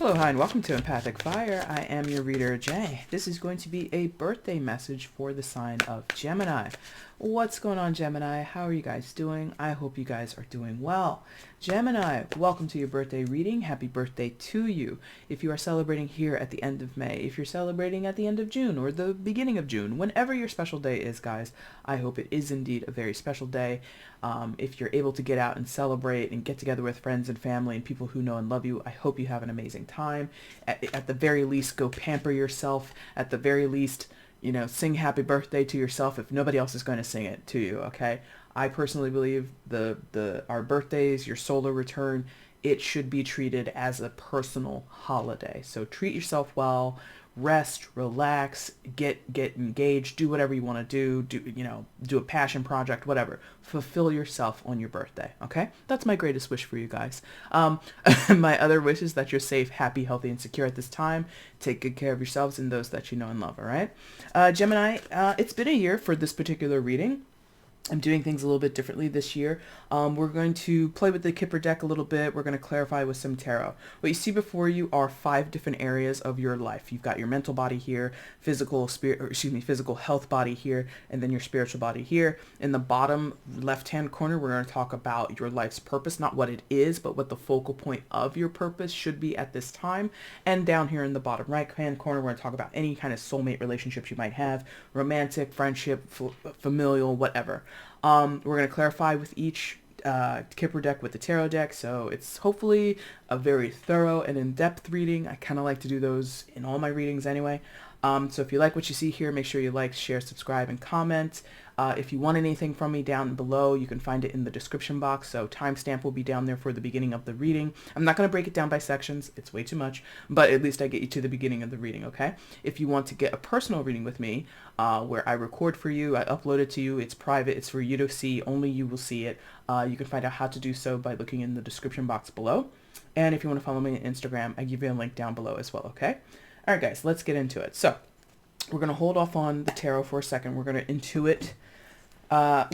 Hello, hi, and welcome to Empathic Fire. I am your reader, Jay. This is going to be a birthday message for the sign of Gemini. What's going on, Gemini? How are you guys doing? I hope you guys are doing well. Gemini, welcome to your birthday reading. Happy birthday to you. If you are celebrating here at the end of May, if you're celebrating at the end of June or the beginning of June, whenever your special day is, guys, I hope it is indeed a very special day. If you're able to get out and celebrate and get together with friends and family and people who know and love you, I hope you have an amazing time. At the very least, go pamper yourself. At the very least, sing happy birthday to yourself if nobody else is going to sing it to you, okay? I personally believe our birthdays, your solar return, it should be treated as a personal holiday. So treat yourself well, rest, relax, get engaged, do whatever you want to do a passion project, whatever. Fulfill yourself on your birthday, okay? That's my greatest wish for you guys. My other wish is that you're safe, happy, healthy, and secure at this time. Take good care of yourselves and those that you know and love, all right? Gemini, it's been a year for this particular reading. I'm doing things a little bit differently this year. We're going to play with the Kipper deck a little bit. We're going to clarify with some tarot. What you see before you are 5 different areas of your life. You've got your mental body here, physical health body here, and then your spiritual body here. In the bottom left-hand corner, we're going to talk about your life's purpose, not what it is, but what the focal point of your purpose should be at this time. And down here in the bottom right-hand corner, we're going to talk about any kind of soulmate relationships you might have, romantic, friendship, familial, whatever. We're going to clarify with each Kipper deck with the tarot deck, so it's hopefully a very thorough and in-depth reading. I kind of like to do those in all my readings anyway. So if you like what you see here, make sure you like, share, subscribe, and comment. If you want anything from me down below, you can find it in the description box. So timestamp will be down there for the beginning of the reading. I'm not going to break it down by sections. It's way too much, but at least I get you to the beginning of the reading, okay? If you want to get a personal reading with me, where I record for you, I upload it to you, it's private, it's for you to see, only you will see it. You can find out how to do so by looking in the description box below. And if you want to follow me on Instagram, I give you a link down below as well, okay? All right, guys, let's get into it. So we're going to hold off on the tarot for a second. We're going to intuit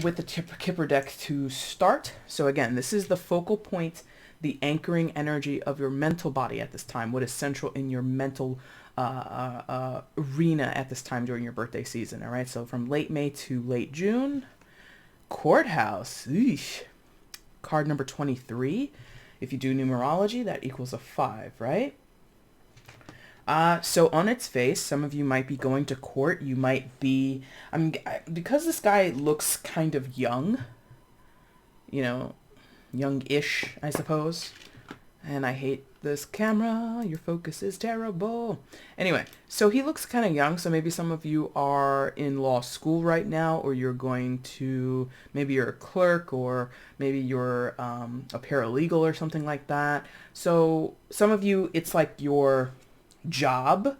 with the Kipper deck to start. So again, this is the focal point, the anchoring energy of your mental body at this time. What is central in your mental arena at this time during your birthday season, all right? So from late May to late June, courthouse, eesh. Card number 23. If you do numerology, that equals a 5, right? So on its face, some of you might be going to court. You might be, because this guy looks kind of young, young-ish, I suppose. And I hate this camera. Your focus is terrible. Anyway, so he looks kind of young. So maybe some of you are in law school right now, or you're going to, maybe you're a clerk, or maybe you're a paralegal or something like that. So some of you, it's like your job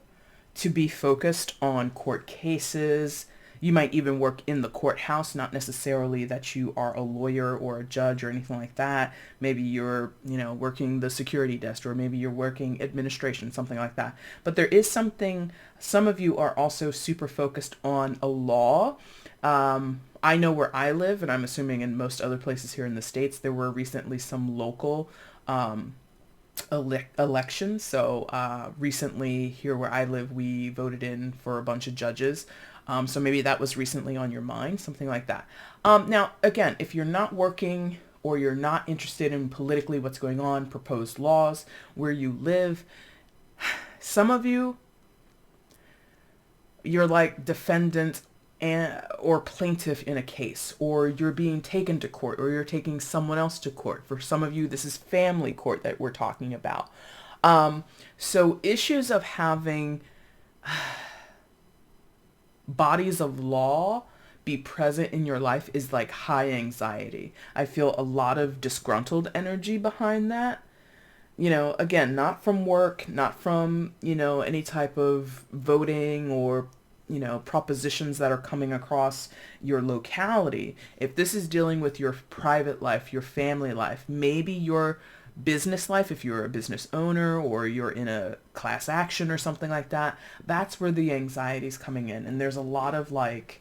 to be focused on court cases. You might even work in the courthouse, not necessarily that you are a lawyer or a judge or anything like that. Maybe you're, working the security desk, or maybe you're working administration, something like that. But there is something, some of you are also super focused on a law. I know where I live, and I'm assuming in most other places here in the States, there were recently some local elections. So recently here where I live, we voted in for a bunch of judges. So maybe that was recently on your mind, something like that. Now, again, if you're not working or you're not interested in politically what's going on, proposed laws, where you live, some of you, you're like defendant or plaintiff in a case, or you're being taken to court, or you're taking someone else to court. For some of you, this is family court that we're talking about. So issues of having bodies of law be present in your life is like high anxiety. I feel a lot of disgruntled energy behind that. Again, not from work, not from, any type of voting or propositions that are coming across your locality. If this is dealing with your private life, your family life, maybe your business life, if you're a business owner or you're in a class action or something like that, that's where the anxiety is coming in. And there's a lot of like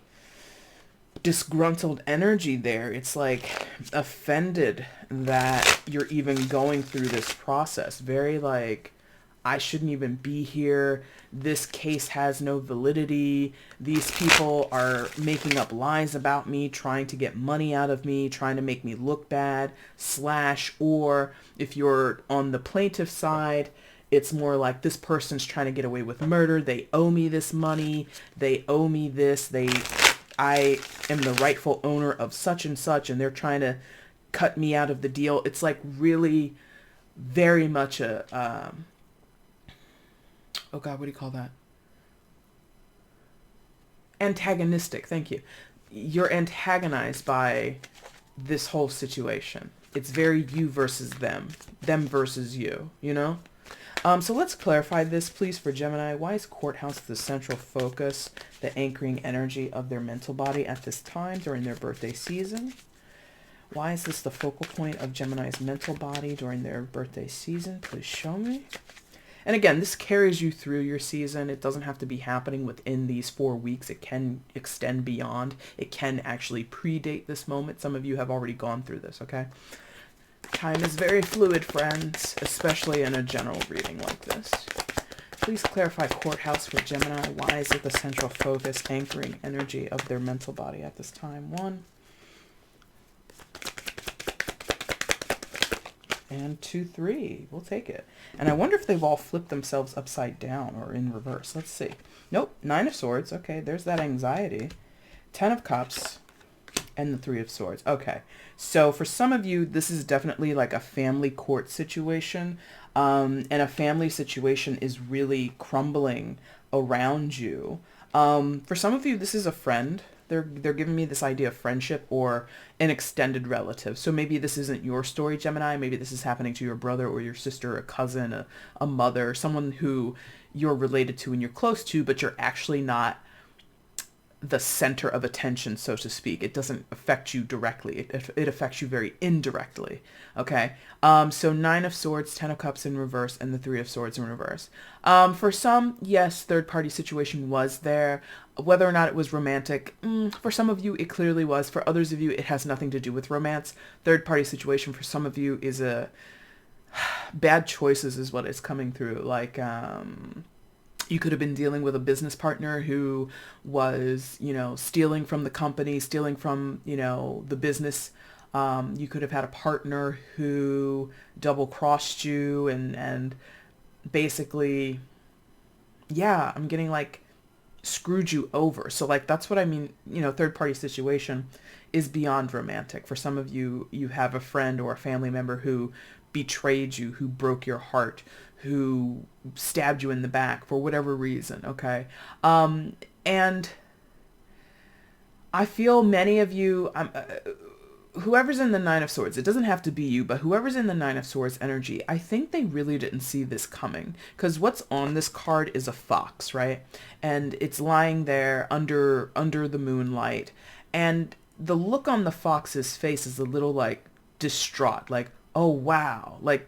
disgruntled energy there. It's like offended that you're even going through this process. Very like, I shouldn't even be here. This case has no validity. These people are making up lies about me, trying to get money out of me, trying to make me look bad, slash, or if you're on the plaintiff side, it's more like this person's trying to get away with murder. They owe me this money. They owe me this. I am the rightful owner of such and such, and they're trying to cut me out of the deal. It's like really very much a, oh God, what do you call that? Antagonistic. Thank you. You're antagonized by this whole situation. It's very you versus them versus you, you know? So let's clarify this, please, for Gemini. Why is courthouse the central focus, the anchoring energy of their mental body at this time during their birthday season? Why is this the focal point of Gemini's mental body during their birthday season? Please show me. And again, this carries you through your season. It doesn't have to be happening within these 4 weeks. It can extend beyond. It can actually predate this moment. Some of you have already gone through this, okay? Time is very fluid, friends, especially in a general reading like this. Please clarify courthouse for Gemini. Why is it the central focus, anchoring energy of their mental body at this time? 1. And 2, 3. We'll take it. And I wonder if they've all flipped themselves upside down or in reverse. Let's see. Nope. 9 of Swords. Okay, there's that anxiety. 10 of Cups. And the 3 of Swords. Okay. So for some of you, this is definitely like a family court situation. And a family situation is really crumbling around you. For some of you, this is a friend. They're giving me this idea of friendship or an extended relative. So maybe this isn't your story, Gemini. Maybe this is happening to your brother or your sister, a cousin, a mother, someone who you're related to and you're close to, but you're actually not the center of attention, so to speak. It doesn't affect you directly. It affects you very indirectly. Okay. So 9 of Swords, 10 of Cups in reverse, and the 3 of Swords in reverse. For some, yes, third party situation was there. Whether or not it was romantic, for some of you, it clearly was. For others of you, it has nothing to do with romance. Third party situation for some of you is a bad choices is what is coming through. Like, you could have been dealing with a business partner who was, stealing from the company, stealing from, the business. You could have had a partner who double-crossed you and basically, yeah, I'm getting like screwed you over. So like, that's what I mean, third-party situation is beyond romantic. For some of you, you have a friend or a family member who betrayed you, who broke your heart, who stabbed you in the back for whatever reason, okay? And I feel many of you, whoever's in the 9 of Swords, it doesn't have to be you, but whoever's in the 9 of Swords energy, I think they really didn't see this coming. Because what's on this card is a fox, right? And it's lying there under the moonlight. And the look on the fox's face is a little like distraught, like, oh wow, like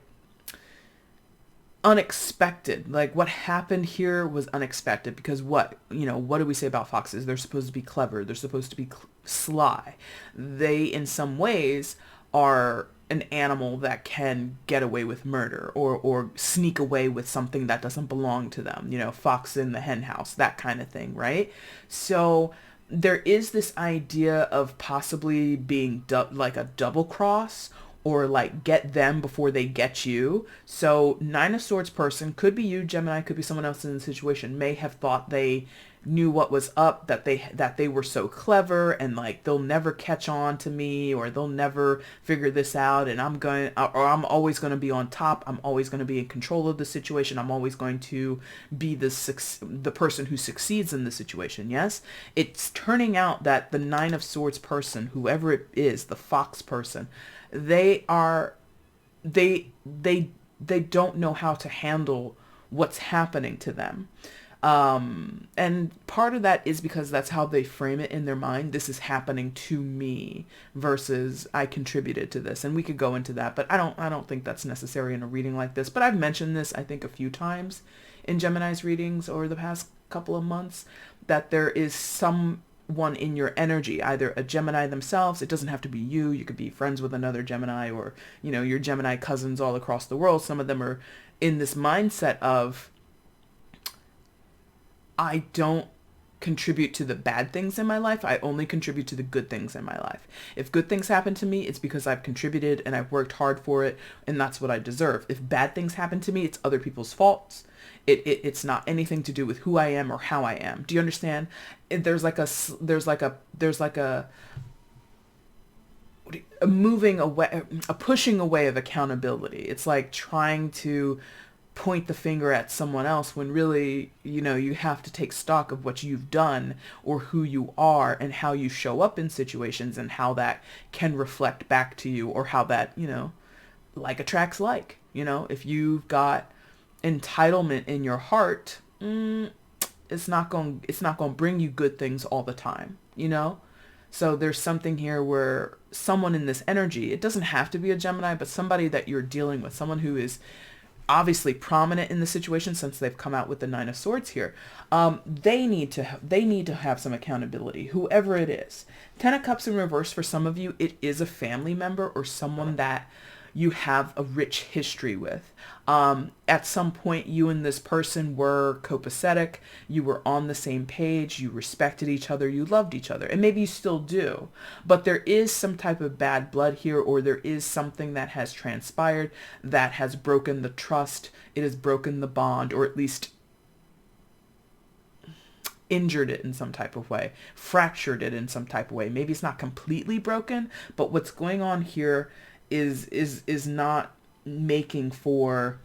unexpected. Like what happened here was unexpected because what do we say about foxes? They're supposed to be clever. They're supposed to be sly. They, in some ways, are an animal that can get away with murder or sneak away with something that doesn't belong to them. Fox in the hen house, that kind of thing, right? So there is this idea of possibly being like a double cross, or like get them before they get you. So 9 of Swords person, could be you, Gemini, could be someone else in the situation, may have thought they knew what was up, that they were so clever and like they'll never catch on to me, or they'll never figure this out, and I'm always going to be on top. I'm always going to be in control of the situation. I'm always going to be the person who succeeds in the situation. Yes, it's turning out that the 9 of Swords person, whoever it is, the fox person, they don't know how to handle what's happening to them. And part of that is because that's how they frame it in their mind. This is happening to me versus I contributed to this. And we could go into that, but I don't think that's necessary in a reading like this. But I've mentioned this, I think, a few times in Gemini's readings over the past couple of months, that there is someone in your energy, either a Gemini themselves. It doesn't have to be you. You could be friends with another Gemini, or, your Gemini cousins all across the world. Some of them are in this mindset of, I don't contribute to the bad things in my life. I only contribute to the good things in my life. If good things happen to me, it's because I've contributed and I've worked hard for it, and that's what I deserve. If bad things happen to me, it's other people's faults. It's not anything to do with who I am or how I am. Do you understand? There's like a moving away, a pushing away of accountability. It's like trying to point the finger at someone else when really, you have to take stock of what you've done or who you are and how you show up in situations and how that can reflect back to you, or how that, like attracts like. If you've got entitlement in your heart, it's not going to bring you good things all the time, So there's something here where someone in this energy, it doesn't have to be a Gemini, but somebody that you're dealing with, someone who is obviously prominent in the situation, since they've come out with the Nine of Swords here, they need to have some accountability, whoever it is. Ten of Cups in reverse, for some of you, it is a family member or someone that you have a rich history with. At some point, you and this person were copacetic, you were on the same page, you respected each other, you loved each other, and maybe you still do. But there is some type of bad blood here, or there is something that has transpired that has broken the trust, it has broken the bond, or at least injured it in some type of way, fractured it in some type of way. Maybe it's not completely broken, but what's going on here is not making for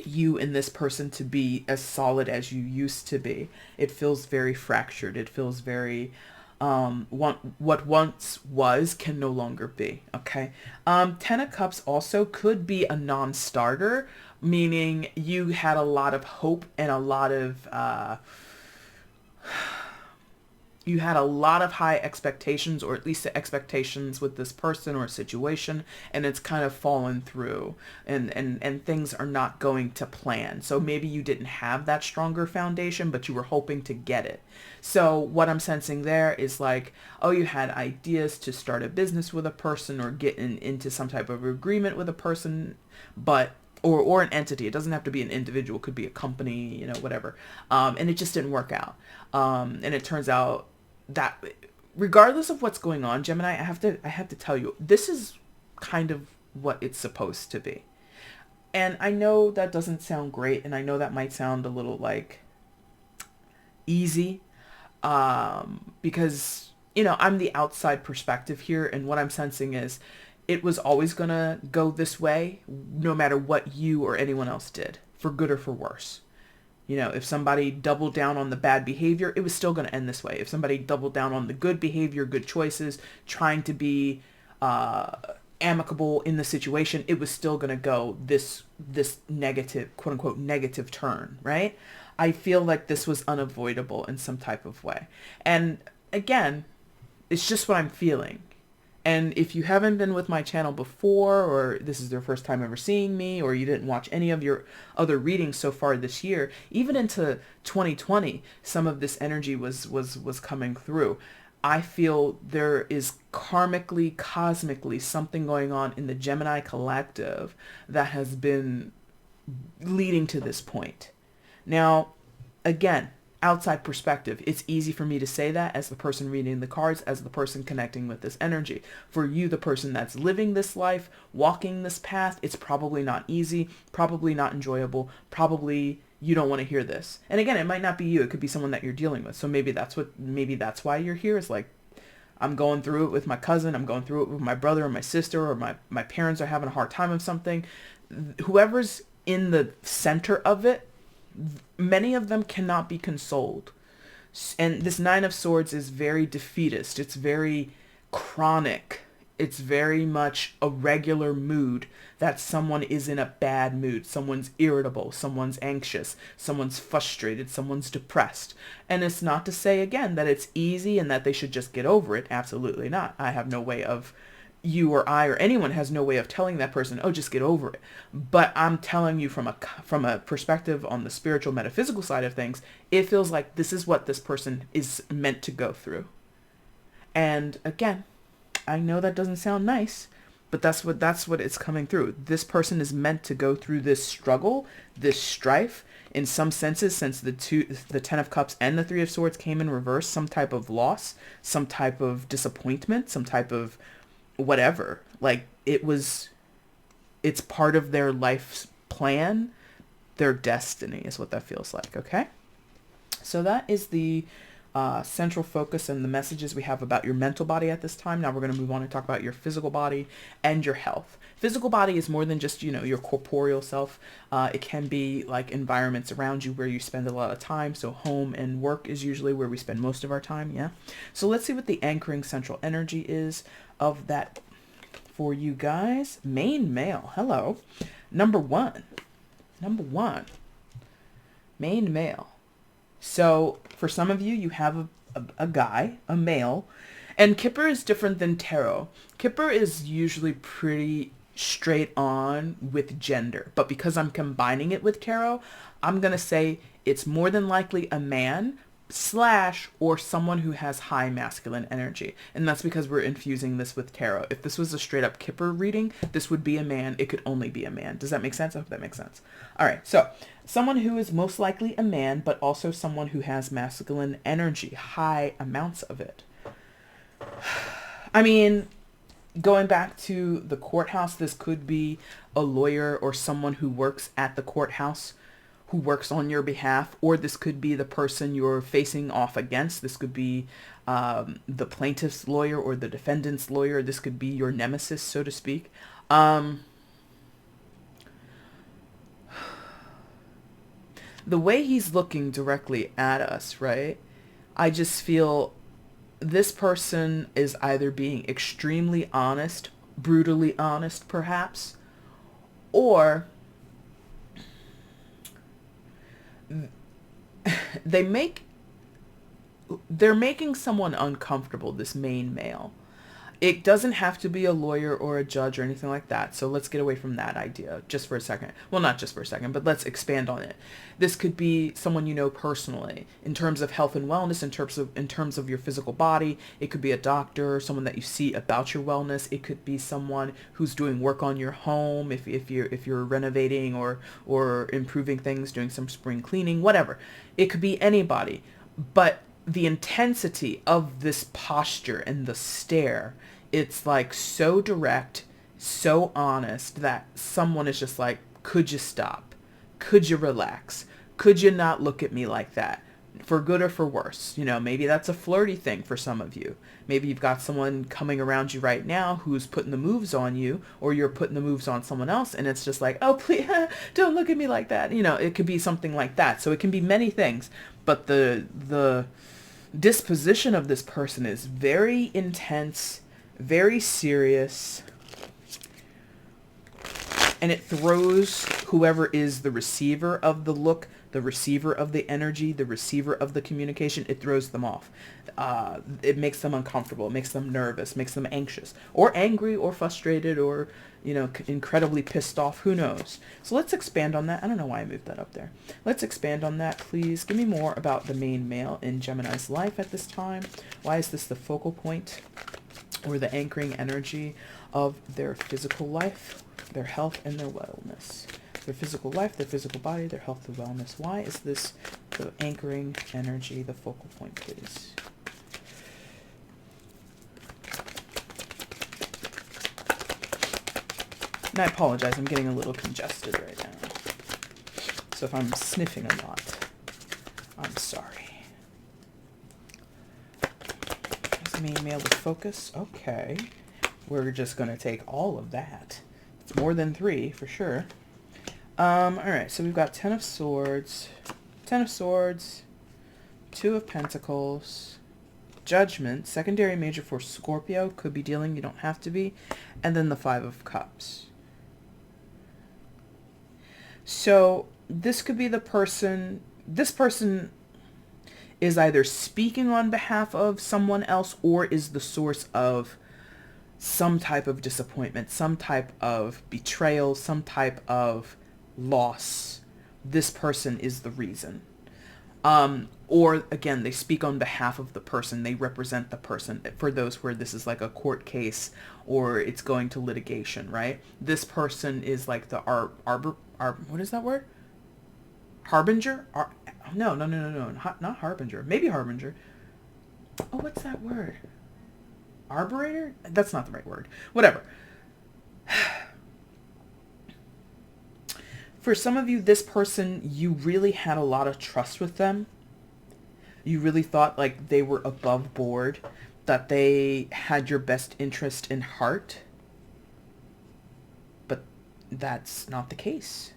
you and this person to be as solid as you used to be. It feels very fractured. It feels very what once was can no longer be. Okay. Ten of Cups also could be a non-starter, meaning you had a lot of hope and a lot of you had a lot of high expectations, or at least the expectations with this person or situation, and it's kind of fallen through, and things are not going to plan. So maybe you didn't have that stronger foundation, but you were hoping to get it. So what I'm sensing there is like, oh, you had ideas to start a business with a person or get into some type of agreement with a person, but or an entity. It doesn't have to be an individual. It could be a company, whatever. And it just didn't work out. And it turns out that regardless of what's going on, Gemini, I have to tell you, this is kind of what it's supposed to be. And I know that doesn't sound great, and I know that might sound a little like easy, because, I'm the outside perspective here, and what I'm sensing is it was always going to go this way, no matter what you or anyone else did, for good or for worse. If somebody doubled down on the bad behavior, it was still going to end this way. If somebody doubled down on the good behavior, good choices, trying to be amicable in the situation, it was still going to go this negative, quote unquote, negative turn, right? I feel like this was unavoidable in some type of way. And again, it's just what I'm feeling. And if you haven't been with my channel before, or this is their first time ever seeing me, or you didn't watch any of your other readings so far this year, even into 2020, some of this energy was coming through. I feel there is karmically, cosmically something going on in the Gemini collective that has been leading to this point. Now, again, outside perspective, it's easy for me to say that as the person reading the cards, as the person connecting with this energy. For you, the person that's living this life, walking this path, it's probably not easy, probably not enjoyable, probably you don't want to hear this. And again, it might not be you, it could be someone that you're dealing with. So maybe that's why you're here, is like, I'm going through it with my cousin, I'm going through it with my brother or my sister, or my parents are having a hard time of something. Whoever's in the center of it, many of them cannot be consoled. And this Nine of Swords is very defeatist. It's very chronic. It's very much a regular mood that someone is in a bad mood. Someone's irritable. Someone's anxious. Someone's frustrated. Someone's depressed. And it's not to say, again, that it's easy and that they should just get over it. Absolutely not. I have no way of, you or I or anyone has no way of telling that person, oh, just get over it. But I'm telling you from a perspective on the spiritual metaphysical side of things, it feels like this is what this person is meant to go through. And again, I know that doesn't sound nice, But that's what it's coming through. This person is meant to go through this struggle, this strife, in some senses, since the 10 of Cups and the 3 of Swords came in reverse, some type of loss, some type of disappointment, some type of whatever. Like, it's part of their life's plan, their destiny is what that feels like, okay? So that is the central focus and the messages we have about your mental body at this time. Now we're going to move on and talk about your physical body and your health. Physical body is more than just, your corporeal self. It can be like environments around you where you spend a lot of time. So home and work is usually where we spend most of our time. Yeah. So let's see what the anchoring central energy is of that for you guys. Main male. Hello. Number one. Main male. So for some of you, you have a guy, a male, and Kipper is different than tarot. Kipper is usually pretty straight on with gender, but because I'm combining it with tarot, I'm going to say it's more than likely a man / or someone who has high masculine energy. And that's because we're infusing this with tarot. If this was a straight up Kipper reading, this would be a man. It could only be a man. Does that make sense? I hope that makes sense. All right. So someone who is most likely a man, but also someone who has masculine energy, high amounts of it. I mean, going back to the courthouse, this could be a lawyer or someone who works at the courthouse who works on your behalf, or this could be the person you're facing off against. This could be the plaintiff's lawyer or the defendant's lawyer. This could be your nemesis, so to speak. The way he's looking directly at us, right? I just feel this person is either being extremely honest, brutally honest perhaps, or they're making someone uncomfortable, this main male. It doesn't have to be a lawyer or a judge or anything like that. So let's get away from that idea just for a second. Well, not just for a second, but let's expand on it. This could be someone you know personally in terms of health and wellness, in terms of your physical body. It could be a doctor, someone that you see about your wellness. It could be someone who's doing work on your home if you're renovating or improving things, doing some spring cleaning, whatever. It could be anybody. But the intensity of this posture and the stare, it's like so direct, so honest that someone is just like, could you stop? Could you relax? Could you not look at me like that? For good or for worse. Maybe that's a flirty thing for some of you. Maybe you've got someone coming around you right now who's putting the moves on you, or you're putting the moves on someone else, and it's just like, oh, please, don't look at me like that. It could be something like that. So it can be many things, but the disposition of this person is very intense, very serious, and it throws whoever is the receiver of the look, the receiver of the energy, the receiver of the communication, it throws them off. It makes them uncomfortable, it makes them nervous, makes them anxious, or angry, or frustrated, or incredibly pissed off, who knows. So let's expand on that. I don't know why I moved that up there. Let's expand on that, please. Give me more about the main male in Gemini's life at this time. Why is this the focal point or the anchoring energy of their physical life, their health, and their wellness? Their physical life, their physical body, their health, their wellness. Why is this the anchoring energy, the focal point, please? And I apologize, I'm getting a little congested right now. So if I'm sniffing a lot, I'm sorry. Is the main male to focus? Okay. We're just going to take all of that. It's more than 3, for sure. Alright, so we've got 10 of Swords, 2 of Pentacles, Judgment, secondary major for Scorpio, could be dealing, you don't have to be, and then the 5 of Cups. So this could be the person, this person is either speaking on behalf of someone else or is the source of some type of disappointment, some type of betrayal, some type of loss. This person is the reason. Or again, they speak on behalf of the person. They represent the person. For those where this is like a court case or it's going to litigation, right? This person is like the what is that word? Harbinger? No. Not harbinger. Maybe harbinger. Oh, what's that word? Arbiter? That's not the right word. Whatever. For some of you, this person, you really had a lot of trust with them. You really thought like they were above board, that they had your best interest in heart. But that's not the case.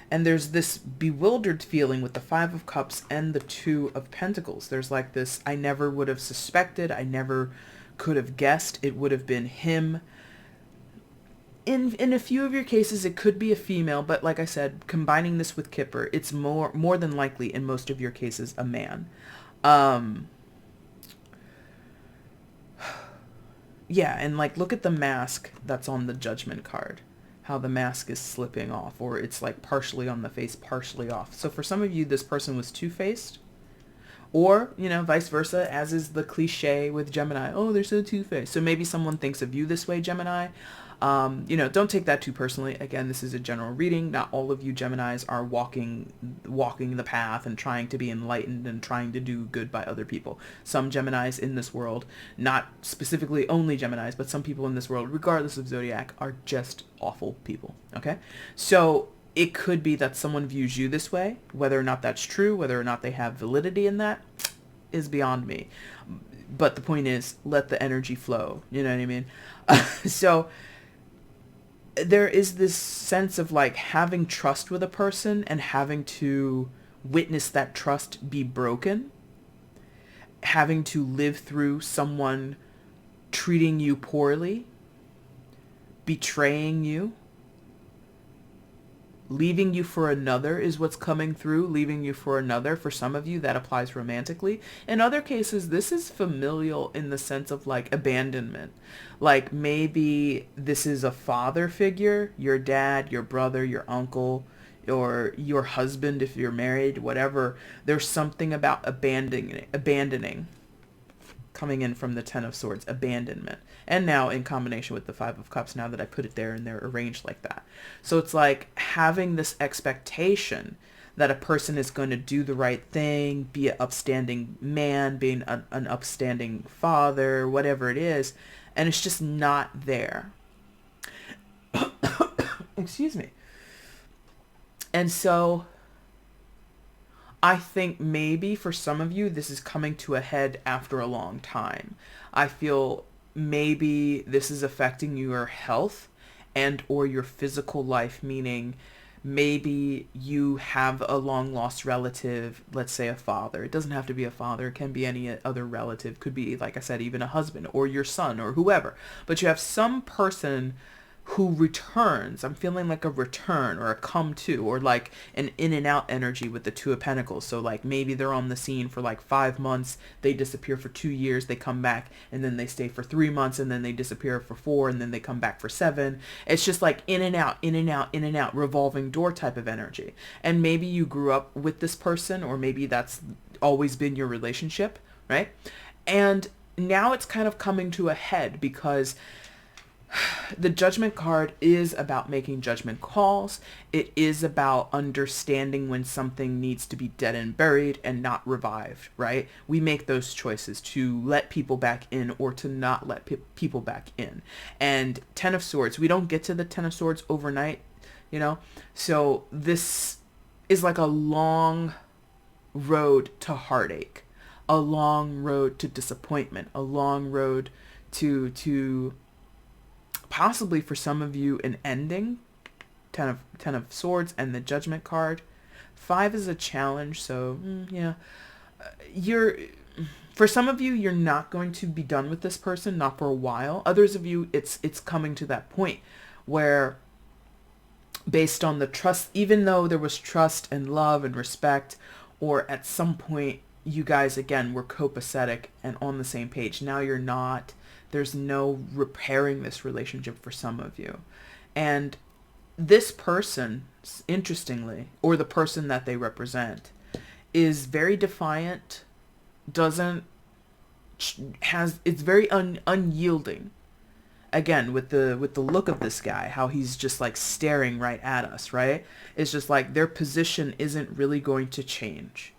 And there's this bewildered feeling with the Five of Cups and the Two of Pentacles. There's like this, I never would have suspected, I never could have guessed it would have been him. In a few of your cases, it could be a female, but like I said, combining this with Kipper, it's more than likely in most of your cases a man. Yeah, and like look at the mask that's on the Judgment card. How the mask is slipping off, or it's like partially on the face, partially off. So for some of you, this person was two-faced, or, you know, vice versa, as is the cliche with Gemini. Oh, they're so two-faced. So maybe someone thinks of you this way, Gemini. You know, don't take that too personally. Again, this is a general reading. Not all of you Geminis are walking the path and trying to be enlightened and trying to do good by other people. Some Geminis in this world, not specifically only Geminis, but some people in this world, regardless of zodiac, are just awful people. Okay? So it could be that someone views you this way. Whether or not that's true, whether or not they have validity in that, is beyond me. But the point is, let the energy flow. You know what I mean? So there is this sense of like having trust with a person and having to witness that trust be broken. Having to live through someone treating you poorly, betraying you, leaving you for another is what's coming through. Leaving you for another. For some of you, that applies romantically. In other cases, this is familial in the sense of like abandonment. Like maybe this is a father figure, your dad, your brother, your uncle, or your husband if you're married, whatever. There's something about abandoning coming in from the Ten of Swords, abandonment. And now in combination with the Five of Cups, now that I put it there and they're arranged like that. So it's like having this expectation that a person is going to do the right thing, be an upstanding man, being an upstanding father, whatever it is, and it's just not there. Excuse me. And so I think maybe for some of you, this is coming to a head after a long time. I feel maybe this is affecting your health and or your physical life, meaning maybe you have a long lost relative, let's say a father. It doesn't have to be a father. It can be any other relative. Could be, like I said, even a husband or your son or whoever. But you have some person who returns. I'm feeling like a return or a come to, or like an in and out energy with the Two of Pentacles. So like maybe they're on the scene for like 5 months, they disappear for 2 years, they come back, and then they stay for 3 months, and then they disappear for 4, and then they come back for 7. It's just like in and out, in and out, in and out, revolving door type of energy. And maybe you grew up with this person, or maybe that's always been your relationship, right? And now it's kind of coming to a head because the Judgment card is about making judgment calls. It is about understanding when something needs to be dead and buried and not revived, right? We make those choices to let people back in or to not let people back in. And Ten of Swords, we don't get to the Ten of Swords overnight, you know? So this is like a long road to heartache, a long road to disappointment, a long road to possibly for some of you an ending. Ten of Swords and the Judgment card. 5 is a challenge, so yeah. For some of you, you're not going to be done with this person, not for a while. Others of you, it's coming to that point where, based on the trust, even though there was trust and love and respect, or at some point you guys again were copacetic and on the same page, now you're not. There's no repairing this relationship for some of you. And this person, interestingly, or the person that they represent, is very defiant, doesn't it's very unyielding. Again, with the look of this guy, how he's just like staring right at us, right? It's just like their position isn't really going to change.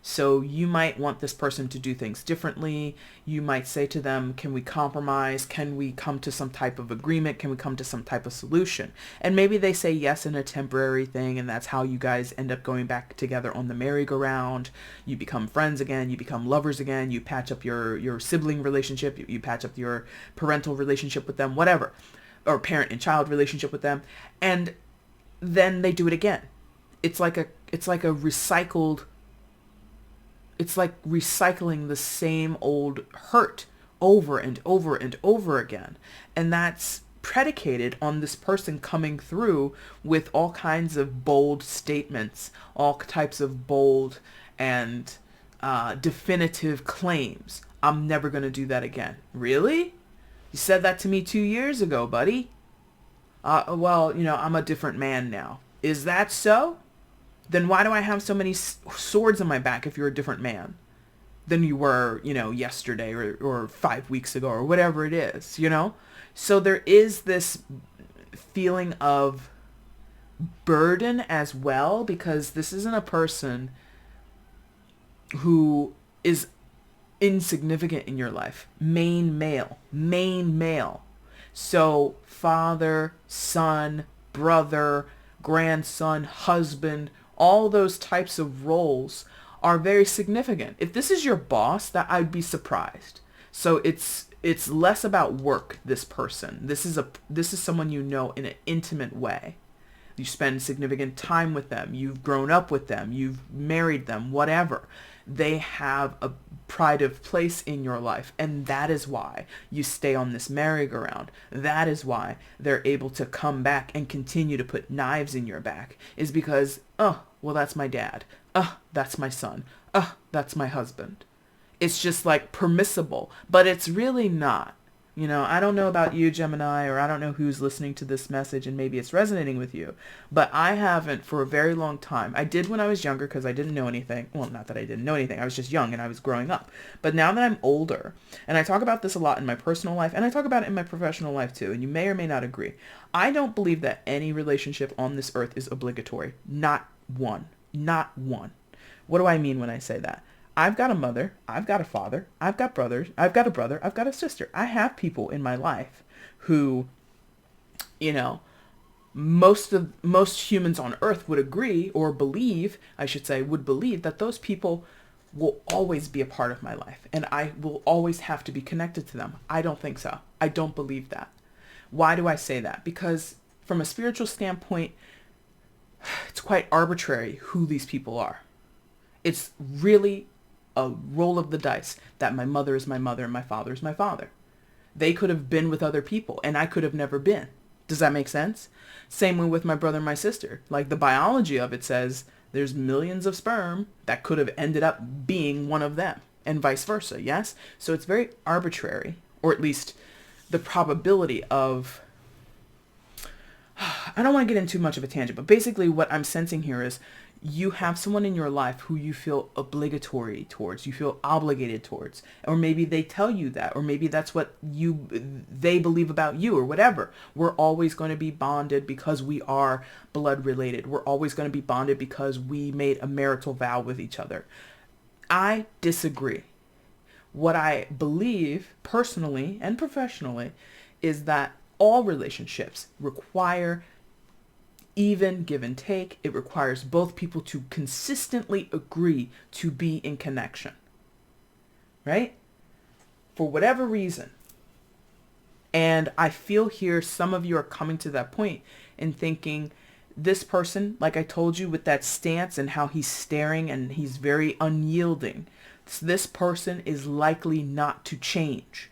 So you might want this person to do things differently. You might say to them, can we compromise? Can we come to some type of agreement? Can we come to some type of solution? And maybe they say yes in a temporary thing, and that's how you guys end up going back together on the merry-go-round. You become friends again. You become lovers again. You patch up your sibling relationship. You patch up your parental relationship with them, whatever. Or parent and child relationship with them. And then they do it again. It's like a recycled... It's like recycling the same old hurt over and over and over again. And that's predicated on this person coming through with all kinds of bold statements, all types of bold and definitive claims. I'm never going to do that again. Really? You said that to me 2 years ago, buddy. Well, I'm a different man now. Is that so? Then why do I have so many swords on my back if you're a different man than you were, yesterday or 5 weeks ago or whatever it is, So there is this feeling of burden as well, because this isn't a person who is insignificant in your life. Main male. So father, son, brother, grandson, husband, all those types of roles are very significant. If this is your boss, that I'd be surprised. So it's less about work, this person. This is someone you know in an intimate way. You spend significant time with them. You've grown up with them. You've married them, whatever. They have a pride of place in your life. And that is why you stay on this merry-go-round. That is why they're able to come back and continue to put knives in your back. Is because, well, that's my dad. That's my son. That's my husband. It's just like permissible, but it's really not. I don't know about you, Gemini, or I don't know who's listening to this message and maybe it's resonating with you, but I haven't for a very long time. I did when I was younger because I didn't know anything. Well, not that I didn't know anything. I was just young and I was growing up. But now that I'm older, and I talk about this a lot in my personal life, and I talk about it in my professional life too, and you may or may not agree, I don't believe that any relationship on this earth is obligatory. Not one. Not one. What do I mean when I say that? I've got a mother, I've got a father, I've got brothers, I've got a brother, I've got a sister. I have people in my life who, most humans on earth would agree or believe, I should say, would believe that those people will always be a part of my life and I will always have to be connected to them. I don't think so. I don't believe that. Why do I say that? Because from a spiritual standpoint, it's quite arbitrary who these people are. It's really a roll of the dice that my mother is my mother and my father is my father. They could have been with other people and I could have never been. Does that make sense? Same way with my brother and my sister. Like the biology of it says there's millions of sperm that could have ended up being one of them and vice versa. Yes. So it's very arbitrary, or at least the probability of, I don't want to get into too much of a tangent, but basically what I'm sensing here is you have someone in your life who you feel obligatory towards, you feel obligated towards, or maybe they tell you that, or maybe that's what they believe about you, or whatever. We're always going to be bonded because we are blood related. We're always going to be bonded because we made a marital vow with each other. I disagree. What I believe personally and professionally is that all relationships require even give and take. It requires both people to consistently agree to be in connection, right? For whatever reason. And I feel here some of you are coming to that point and thinking, this person, like I told you with that stance and how he's staring and he's very unyielding, this person is likely not to change.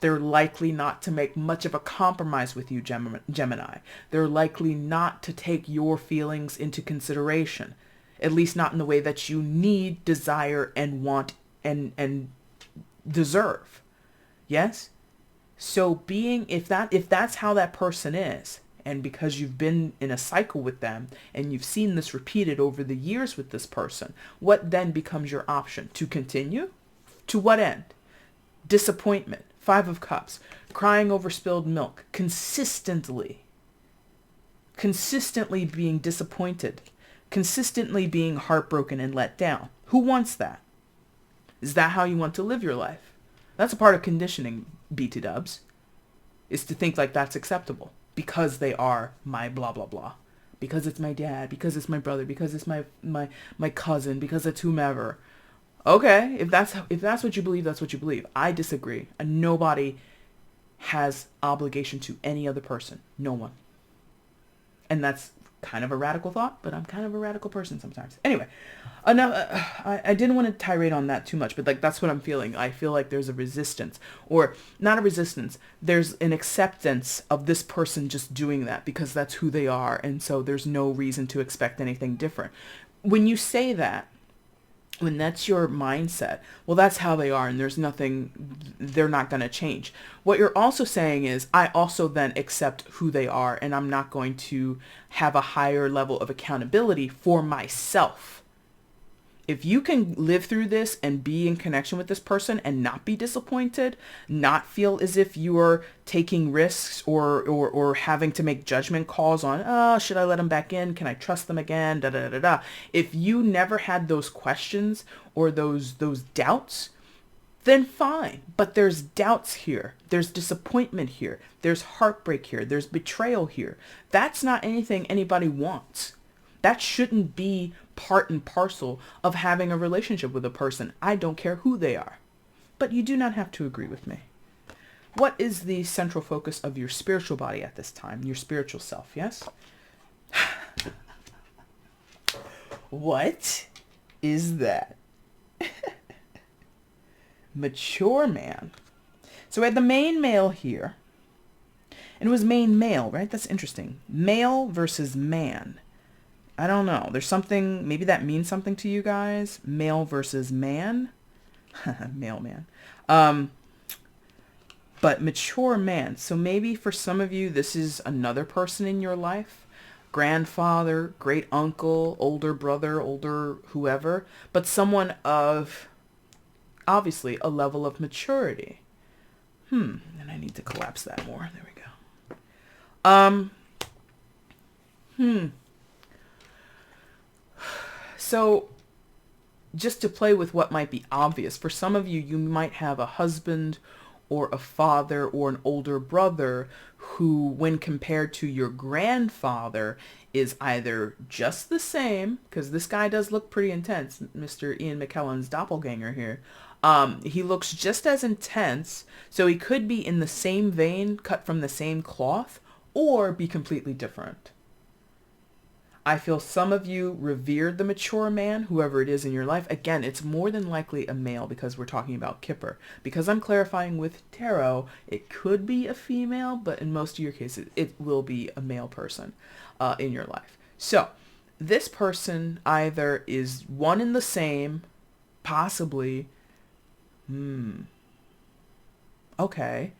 They're likely not to make much of a compromise with you, Gemini. They're likely not to take your feelings into consideration, at least not in the way that you need, desire, and want and deserve. Yes? So if that's how that person is, And because you've been in a cycle with them and you've seen this repeated over the years with this person, what then becomes your option? To continue? To what end? Disappointment. 5 of Cups. Crying over spilled milk. Consistently being disappointed. Consistently being heartbroken and let down. Who wants that? Is that how you want to live your life? That's a part of conditioning, BT dubs, is to think like that's acceptable because they are my blah, blah, blah. Because it's my dad, because it's my brother, because it's my cousin, because it's whomever. Okay, if that's what you believe, that's what you believe. I disagree. And nobody has obligation to any other person. No one. And that's kind of a radical thought, but I'm kind of a radical person sometimes. Anyway, enough. I didn't want to tirade on that too much, but like that's what I'm feeling. I feel like there's a resistance, or not a resistance. There's an acceptance of this person just doing that because that's who they are, and so there's no reason to expect anything different. When you say that, when that's your mindset, well, that's how they are and there's nothing, they're not going to change. What you're also saying is, I also then accept who they are and I'm not going to have a higher level of accountability for myself. If you can live through this and be in connection with this person and not be disappointed, not feel as if you are taking risks or having to make judgment calls on, oh, should I let them back in? Can I trust them again? Da, da, da, da. If you never had those questions or those doubts, then fine. But there's doubts here. There's disappointment here. There's heartbreak here. There's betrayal here. That's not anything anybody wants. That shouldn't be part and parcel of having a relationship with a person. I don't care who they are. But you do not have to agree with me. What is the central focus of your spiritual body at this time? Your spiritual self, yes? What is that? Mature man. So we had the main male here. And it was main male, right? That's interesting. Male versus man. I don't know. There's something, maybe that means something to you guys. Male versus man. Male man. But mature man. So maybe for some of you, this is another person in your life. Grandfather, great uncle, older brother, older whoever. But someone of, obviously, a level of maturity. And I need to collapse that more. There we go. So just to play with what might be obvious, for some of you, you might have a husband or a father or an older brother who, when compared to your grandfather, is either just the same, because this guy does look pretty intense, Mr. Ian McKellen's doppelganger here. He looks just as intense, so he could be in the same vein, cut from the same cloth, or be completely different. I feel some of you revered the mature man, whoever it is in your life. Again, it's more than likely a male because we're talking about Kipper. Because I'm clarifying with tarot, it could be a female, but in most of your cases, it will be a male person in your life. So this person either is one and the same, possibly. Okay.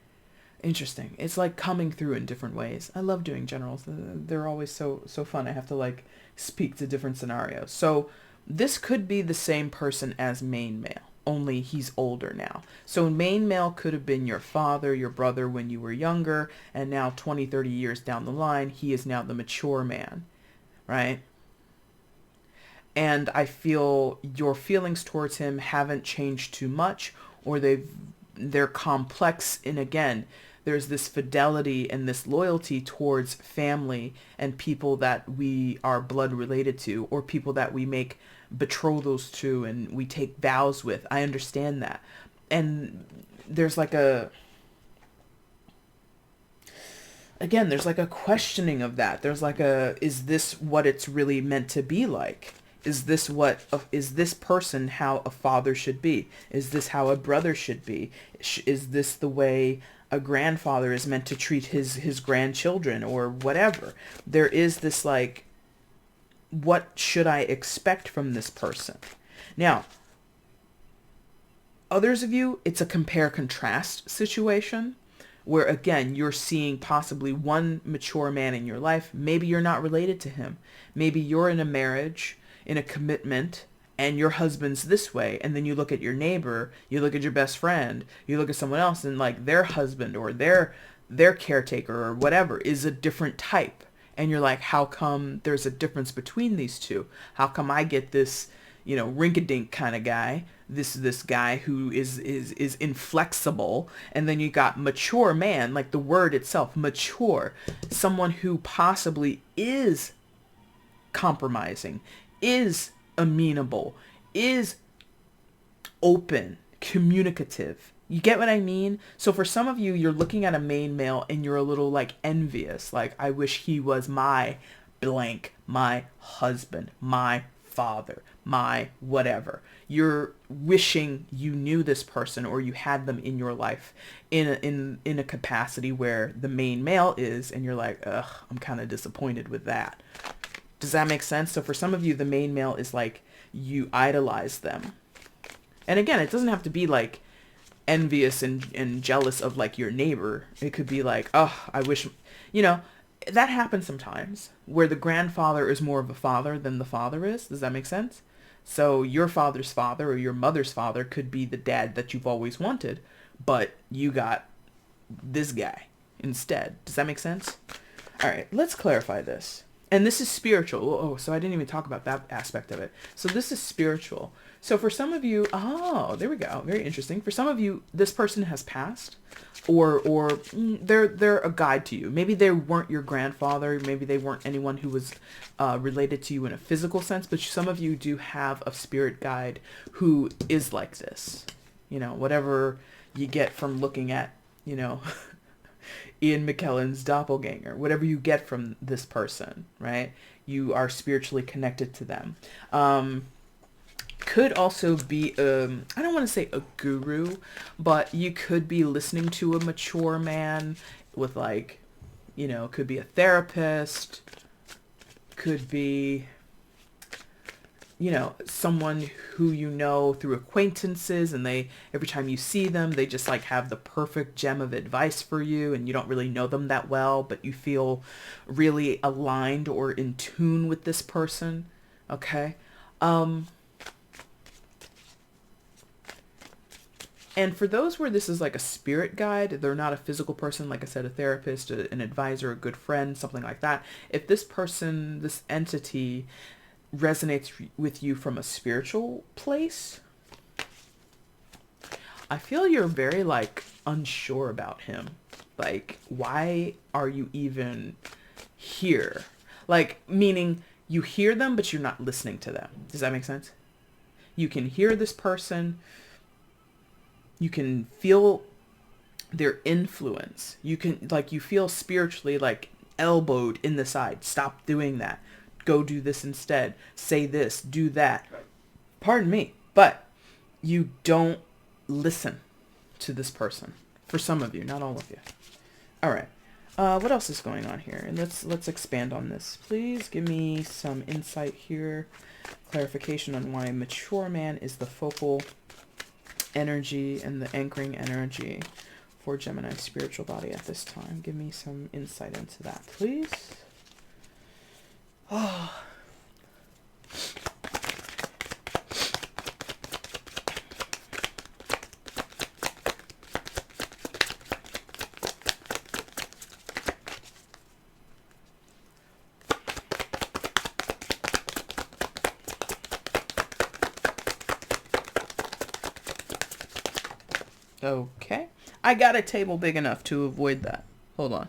Interesting. It's like coming through in different ways. I love doing generals. They're always so fun. I have to like speak to different scenarios. So this could be the same person as main male, only he's older now. So main male could have been your father, your brother when you were younger, and now 20, 30 years down the line, he is now the mature man, right? And I feel your feelings towards him haven't changed too much, or they're complex. And again, there's this fidelity and this loyalty towards family and people that we are blood related to, or people that we make betrothals to and we take vows with. I understand that. And there's like there's like a questioning of that. There's like is this what it's really meant to be like? Is this person how a father should be? Is this how a brother should be? Is this the way a grandfather is meant to treat his grandchildren or whatever? There is this like, what should I expect from this person? Now, others of you, it's a compare contrast situation where again, you're seeing possibly one mature man in your life. Maybe you're not related to him. Maybe you're in a marriage, in a commitment, and your husband's this way. And then you look at your neighbor, you look at your best friend, you look at someone else, and like their husband or their caretaker or whatever is a different type. And you're like, how come there's a difference between these two? How come I get this, rink-a-dink kind of guy, this guy who is inflexible, and then you got mature man, like the word itself, mature, someone who possibly is compromising, is amenable, is open, communicative. You get what I mean? So for some of you, you're looking at a main male and you're a little like envious. Like, I wish he was my blank, my husband, my father, my whatever. You're wishing you knew this person or you had them in your life in a capacity where the main male is, and you're like, ugh, I'm kind of disappointed with that. Does that make sense? So for some of you, the main male is like, you idolize them. And again, it doesn't have to be like envious and jealous of like your neighbor. It could be like, oh, I wish, that happens sometimes where the grandfather is more of a father than the father is. Does that make sense? So your father's father or your mother's father could be the dad that you've always wanted, but you got this guy instead. Does that make sense? All right, let's clarify this. And this is spiritual. Oh, so I didn't even talk about that aspect of it. So this is spiritual. So for some of you, there we go. Very interesting. For some of you, this person has passed, or they're a guide to you. Maybe they weren't your grandfather. Maybe they weren't anyone who was related to you in a physical sense. But some of you do have a spirit guide who is like this. Whatever you get from looking at, Ian McKellen's doppelganger, whatever you get from this person, right? You are spiritually connected to them. Could also be, I don't want to say a guru, but you could be listening to a mature man with like, could be a therapist, could be, someone who through acquaintances, and they, every time you see them, they just like have the perfect gem of advice for you, and you don't really know them that well, but you feel really aligned or in tune with this person. Okay. And for those where this is like a spirit guide, they're not a physical person, like I said, a therapist, an advisor, a good friend, something like that. If this person, this entity resonates with you from a spiritual place, I feel you're very like unsure about him. Like, why are you even here? Like, meaning you hear them, but you're not listening to them. Does that make sense? You can hear this person. You can feel their influence. You can, like, you feel spiritually like elbowed in the side. Stop doing that. Go do this instead. Say this, do that. Pardon me, but you don't listen to this person. For some of you, not all of you. All right. What else is going on here? And let's expand on this. Please give me some insight here. Clarification on why mature man is the focal energy and the anchoring energy for Gemini's spiritual body at this time. Give me some insight into that, please. Oh. Okay. I got a table big enough to avoid that. Hold on.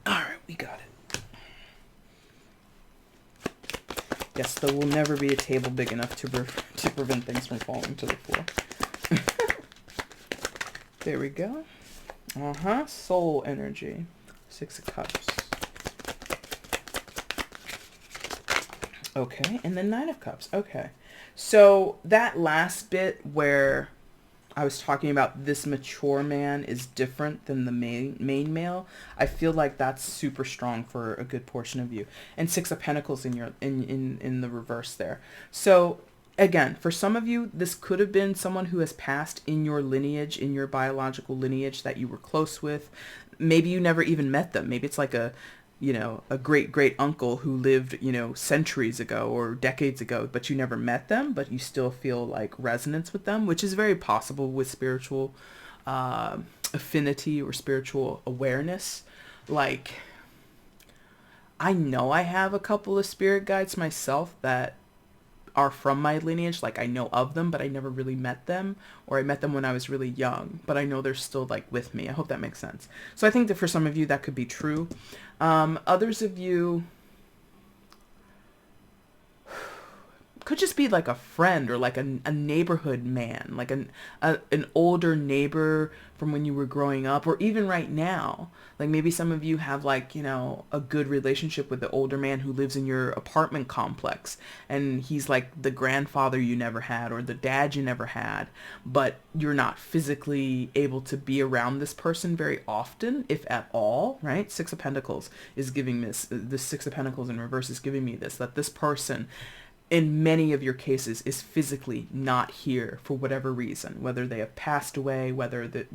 Alright, we got it. Yes, there will never be a table big enough to prevent things from falling to the floor. There we go. Soul energy. 6 of Cups. Okay, and then 9 of Cups. Okay. So that last bit where I was talking about this mature man is different than the main male, I feel like that's super strong for a good portion of you. And 6 of Pentacles in the reverse there. So again, for some of you, this could have been someone who has passed in your lineage, in your biological lineage that you were close with. Maybe you never even met them. Maybe it's like a great great uncle who lived, centuries ago or decades ago, but you never met them, but you still feel like resonance with them, which is very possible with spiritual affinity or spiritual awareness. Like, I know I have a couple of spirit guides myself that are from my lineage. Like, I know of them, but I never really met them, or I met them when I was really young, but I know they're still like with me. I hope that makes sense. So I think that for some of you that could be true. Others of you could just be like a friend or like a neighborhood man, like an older neighbor from when you were growing up, or even right now. Like, maybe some of you have like, a good relationship with the older man who lives in your apartment complex, and he's like the grandfather you never had or the dad you never had, but you're not physically able to be around this person very often, if at all, right? Six of Pentacles is giving this, the Six of Pentacles in reverse is giving me this, that this person in many of your cases is physically not here for whatever reason, whether they have passed away, whether that,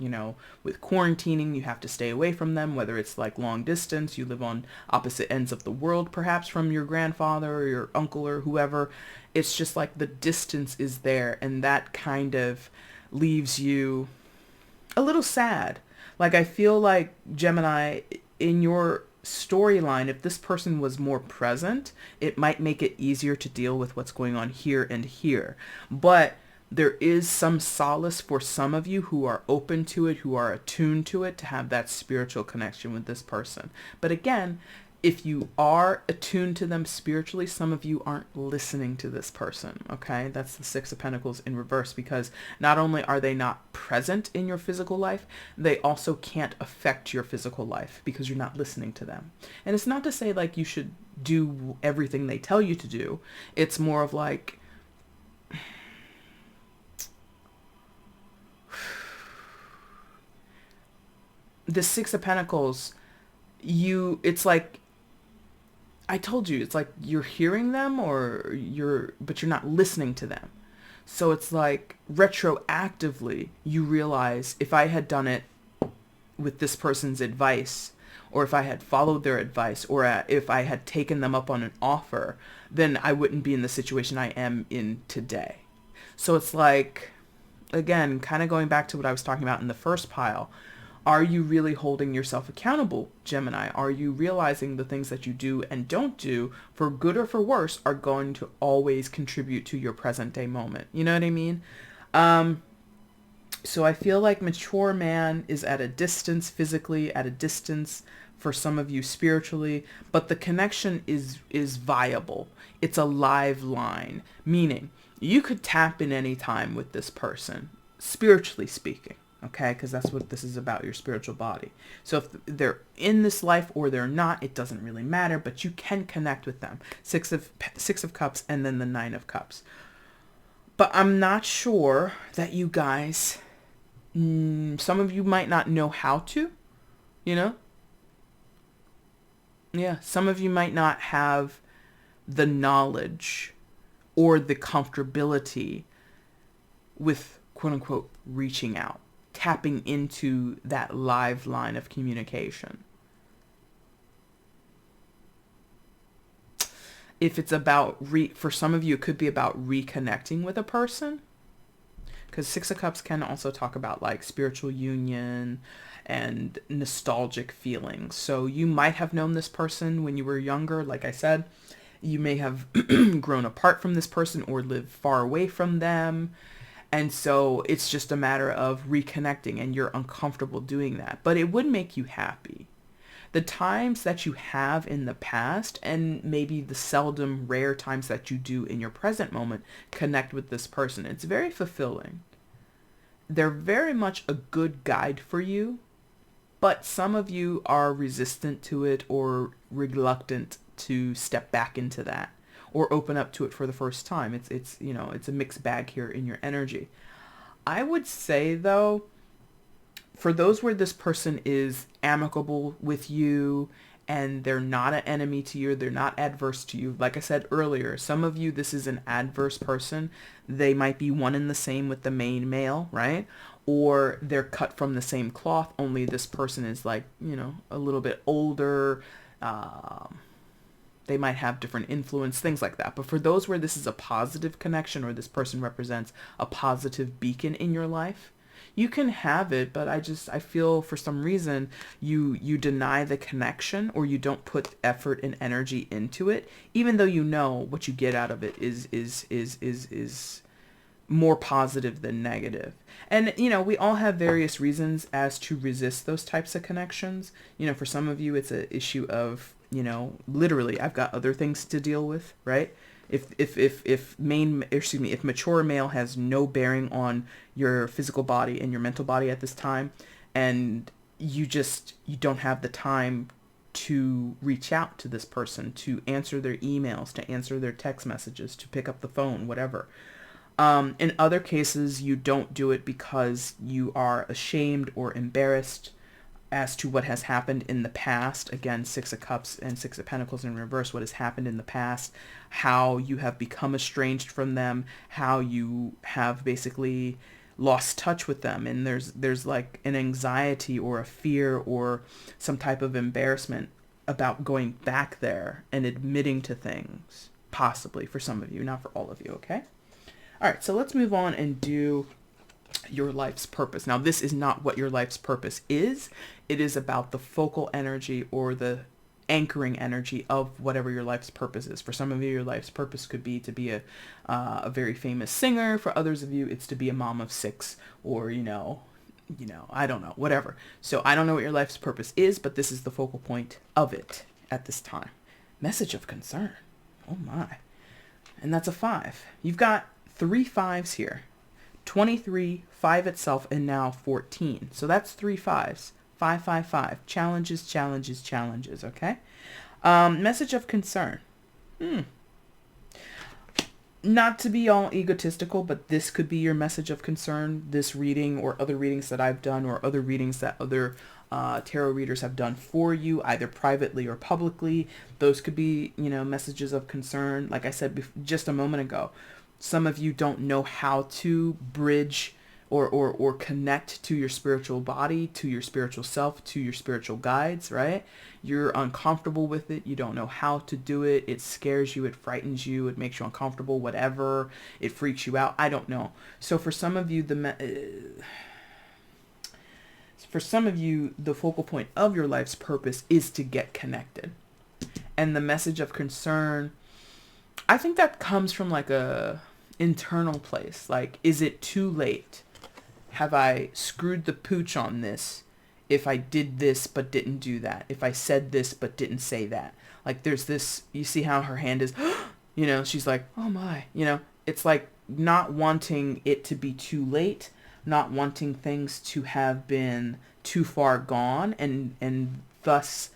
with quarantining, you have to stay away from them, whether it's like long distance, you live on opposite ends of the world, perhaps from your grandfather or your uncle or whoever. It's just like the distance is there, and that kind of leaves you a little sad. Like, I feel like, Gemini, in your storyline, if this person was more present, it might make it easier to deal with what's going on here and here. But there is some solace for some of you who are open to it, who are attuned to it, to have that spiritual connection with this person. But again, if you are attuned to them spiritually, some of you aren't listening to this person, okay? That's the Six of Pentacles in reverse, because not only are they not present in your physical life, they also can't affect your physical life because you're not listening to them. And it's not to say like you should do everything they tell you to do. It's more of like, the Six of Pentacles, it's like, I told you, it's like you're hearing them but you're not listening to them. So it's like retroactively you realize, if I had done it with this person's advice, or if I had followed their advice, or if I had taken them up on an offer, then I wouldn't be in the situation I am in today. So it's like, again, kind of going back to what I was talking about in the first pile. Are you really holding yourself accountable, Gemini? Are you realizing the things that you do and don't do, for good or for worse, are going to always contribute to your present day moment? You know what I mean? So I feel like mature man is at a distance, physically at a distance, for some of you spiritually, but the connection is viable. It's a live line, meaning you could tap in any time with this person, spiritually speaking. Okay, because that's what this is about, your spiritual body. So if they're in this life or they're not, it doesn't really matter, but you can connect with them. Six of Cups and then the Nine of Cups. But I'm not sure that you guys, some of you might not know how to, Yeah, some of you might not have the knowledge or the comfortability with, quote unquote, reaching out, tapping into that live line of communication. If it's about, for some of you, it could be about reconnecting with a person. Because Six of Cups can also talk about like spiritual union and nostalgic feelings. So you might have known this person when you were younger. Like I said, you may have grown apart from this person or lived far away from them. And so it's just a matter of reconnecting, and you're uncomfortable doing that. But it would make you happy. The times that you have in the past, and maybe the seldom, rare times that you do in your present moment, connect with this person. It's very fulfilling. They're very much a good guide for you, but some of you are resistant to it or reluctant to step back into that, or open up to it for the first time. It's a mixed bag here in your energy. I would say, though, for those where this person is amicable with you and they're not an enemy to you. They're not adverse to you. Like I said earlier, some of you, this is an adverse person. They might be one and the same with the main male, right? Or they're cut from the same cloth, only this person is like, a little bit older. They might have different influence, things like that. But for those where this is a positive connection, or this person represents a positive beacon in your life, you can have it, but I feel for some reason you deny the connection, or you don't put effort and energy into it, even though you know what you get out of it is more positive than negative. And, we all have various reasons as to resist those types of connections. For some of you, it's an issue of, literally, I've got other things to deal with, right? If mature male has no bearing on your physical body and your mental body at this time, and you don't have the time to reach out to this person, to answer their emails, to answer their text messages, to pick up the phone, whatever. In other cases, you don't do it because you are ashamed or embarrassed as to what has happened in the past. Again, Six of Cups and Six of Pentacles in reverse, what has happened in the past, how you have become estranged from them, how you have basically lost touch with them. And there's like an anxiety or a fear or some type of embarrassment about going back there and admitting to things, possibly for some of you, not for all of you, okay? All right, so let's move on and do your life's purpose. Now, this is not what your life's purpose is. It is about the focal energy or the anchoring energy of whatever your life's purpose is. For some of you, your life's purpose could be to be a very famous singer. For others of you, it's to be a mom of 6, or, I don't know, whatever. So I don't know what your life's purpose is, but this is the focal point of it at this time. Message of concern. Oh my. And that's a 5. You've got 3 5s here. 23, 5 itself, and now 14. So that's 3 5s. 5, 5, 5. Challenges, challenges, challenges, okay? Message of concern. Not to be all egotistical, but this could be your message of concern, this reading or other readings that I've done, or other readings that other tarot readers have done for you, either privately or publicly. Those could be, messages of concern. Like I said just a moment ago, some of you don't know how to bridge or connect to your spiritual body, to your spiritual self, to your spiritual guides, right? You're uncomfortable with it. You don't know how to do it. It scares you. It frightens you. It makes you uncomfortable, whatever. It freaks you out. I don't know. So for some of you, the focal point of your life's purpose is to get connected. And the message of concern, I think that comes from like a internal place. Like, is it too late? Have I screwed the pooch on this if I did this but didn't do that? If I said this but didn't say that? Like, there's this, you see how her hand is, she's like, oh my, it's like not wanting it to be too late, not wanting things to have been too far gone, and thus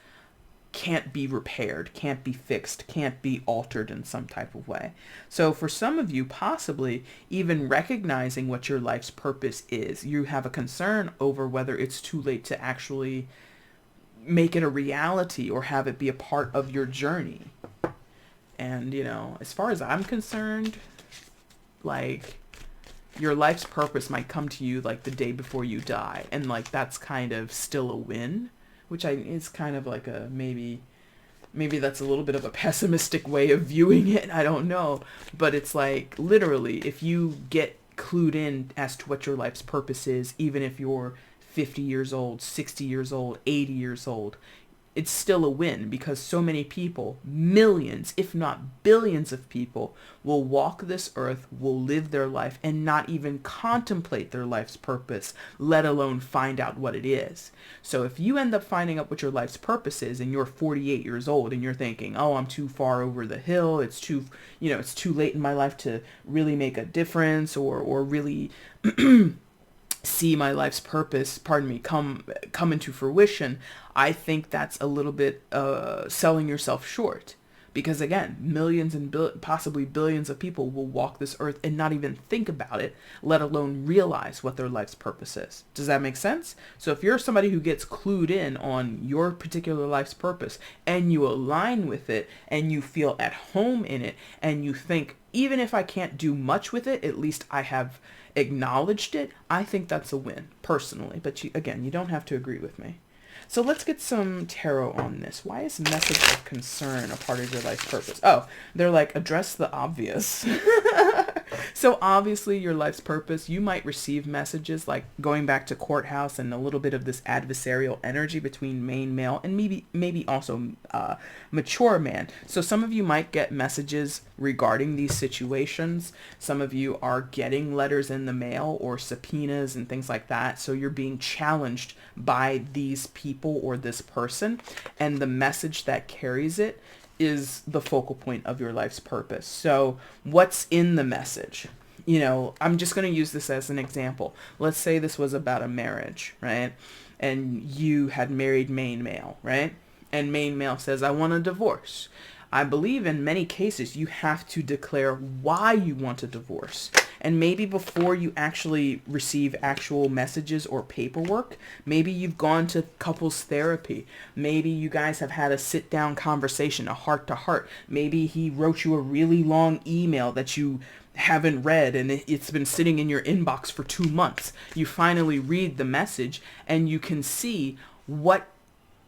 can't be repaired, can't be fixed, can't be altered in some type of way. So for some of you, possibly even recognizing what your life's purpose is, you have a concern over whether it's too late to actually make it a reality or have it be a part of your journey. And, as far as I'm concerned, like, your life's purpose might come to you like the day before you die. And like, that's kind of still a win. Which is kind of like a maybe that's a little bit of a pessimistic way of viewing it. I don't know. But it's like, literally, if you get clued in as to what your life's purpose is, even if you're 50 years old, 60 years old, 80 years old, it's still a win, because so many people, millions, if not billions of people, will walk this earth, will live their life, and not even contemplate their life's purpose, let alone find out what it is. So if you end up finding out what your life's purpose is, and you're 48 years old, and you're thinking, oh, I'm too far over the hill, it's too late in my life to really make a difference, or really see my life's purpose, come into fruition, I think that's a little bit selling yourself short. Because again, millions and possibly billions of people will walk this earth and not even think about it, let alone realize what their life's purpose is. Does that make sense? So if you're somebody who gets clued in on your particular life's purpose and you align with it and you feel at home in it and you think, even if I can't do much with it, at least I have acknowledged it, I think that's a win personally. But again, you don't have to agree with me. So let's get some tarot on this. Why is message of concern a part of your life's purpose? Oh, they're like, address the obvious. So obviously your life's purpose, you might receive messages like going back to courthouse and a little bit of this adversarial energy between main male and maybe also mature man. So some of you might get messages regarding these situations. Some of you are getting letters in the mail or subpoenas and things like that. So you're being challenged by these people or this person, and the message that carries it is the focal point of your life's purpose. So what's in the message? You know, I'm just going to use this as an example. Let's say this was about a marriage, right? And you had married main male, right? And main male says, I want a divorce. I believe in many cases you have to declare why you want a divorce. And maybe before you actually receive actual messages or paperwork, maybe you've gone to couples therapy. Maybe you guys have had a sit down conversation, a heart to heart. Maybe he wrote you a really long email that you haven't read and it's been sitting in your inbox for 2 months. You finally read the message and you can see what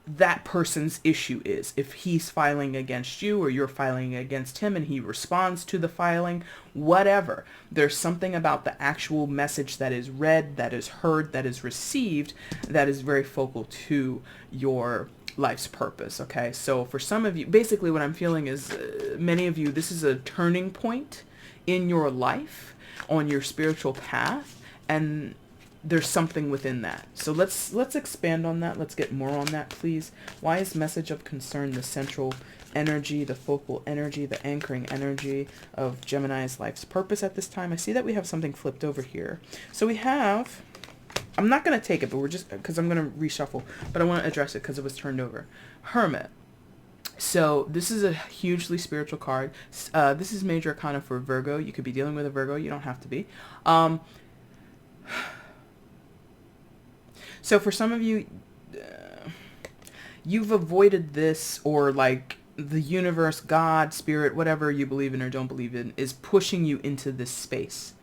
that person's issue is. If he's filing against you or you're filing against him and he responds to the filing, whatever. There's something about the actual message that is read, that is heard, that is received, that is very focal to your life's purpose. Okay. So for some of you, basically what I'm feeling is many of you, this is a turning point in your life on your spiritual path, and there's something within that. So let's expand on that. Let's get more on that, please. Why is message of concern the central energy, the focal energy, the anchoring energy of Gemini's life's purpose at this time? I see that we have something flipped over here. So we have, I'm not going to take it, but we're just, because I'm going to reshuffle, but I want to address it because it was turned over. Hermit. So this is a hugely spiritual card. This is major arcana for Virgo. You could be dealing with a Virgo. You don't have to be. So for some of you, you've avoided this, or like the universe, God, spirit, whatever you believe in or don't believe in, is pushing you into this space,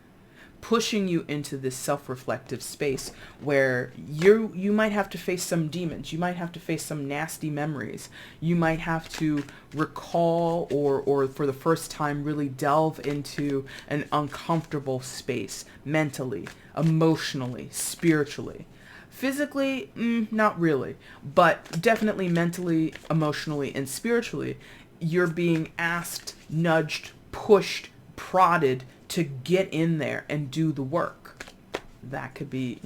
pushing you into this self-reflective space where you might have to face some demons. You might have to face some nasty memories. You might have to recall or for the first time really delve into an uncomfortable space mentally, emotionally, spiritually. Physically, not really, but definitely mentally, emotionally, and spiritually, you're being asked, nudged, pushed, prodded to get in there and do the work. That could be,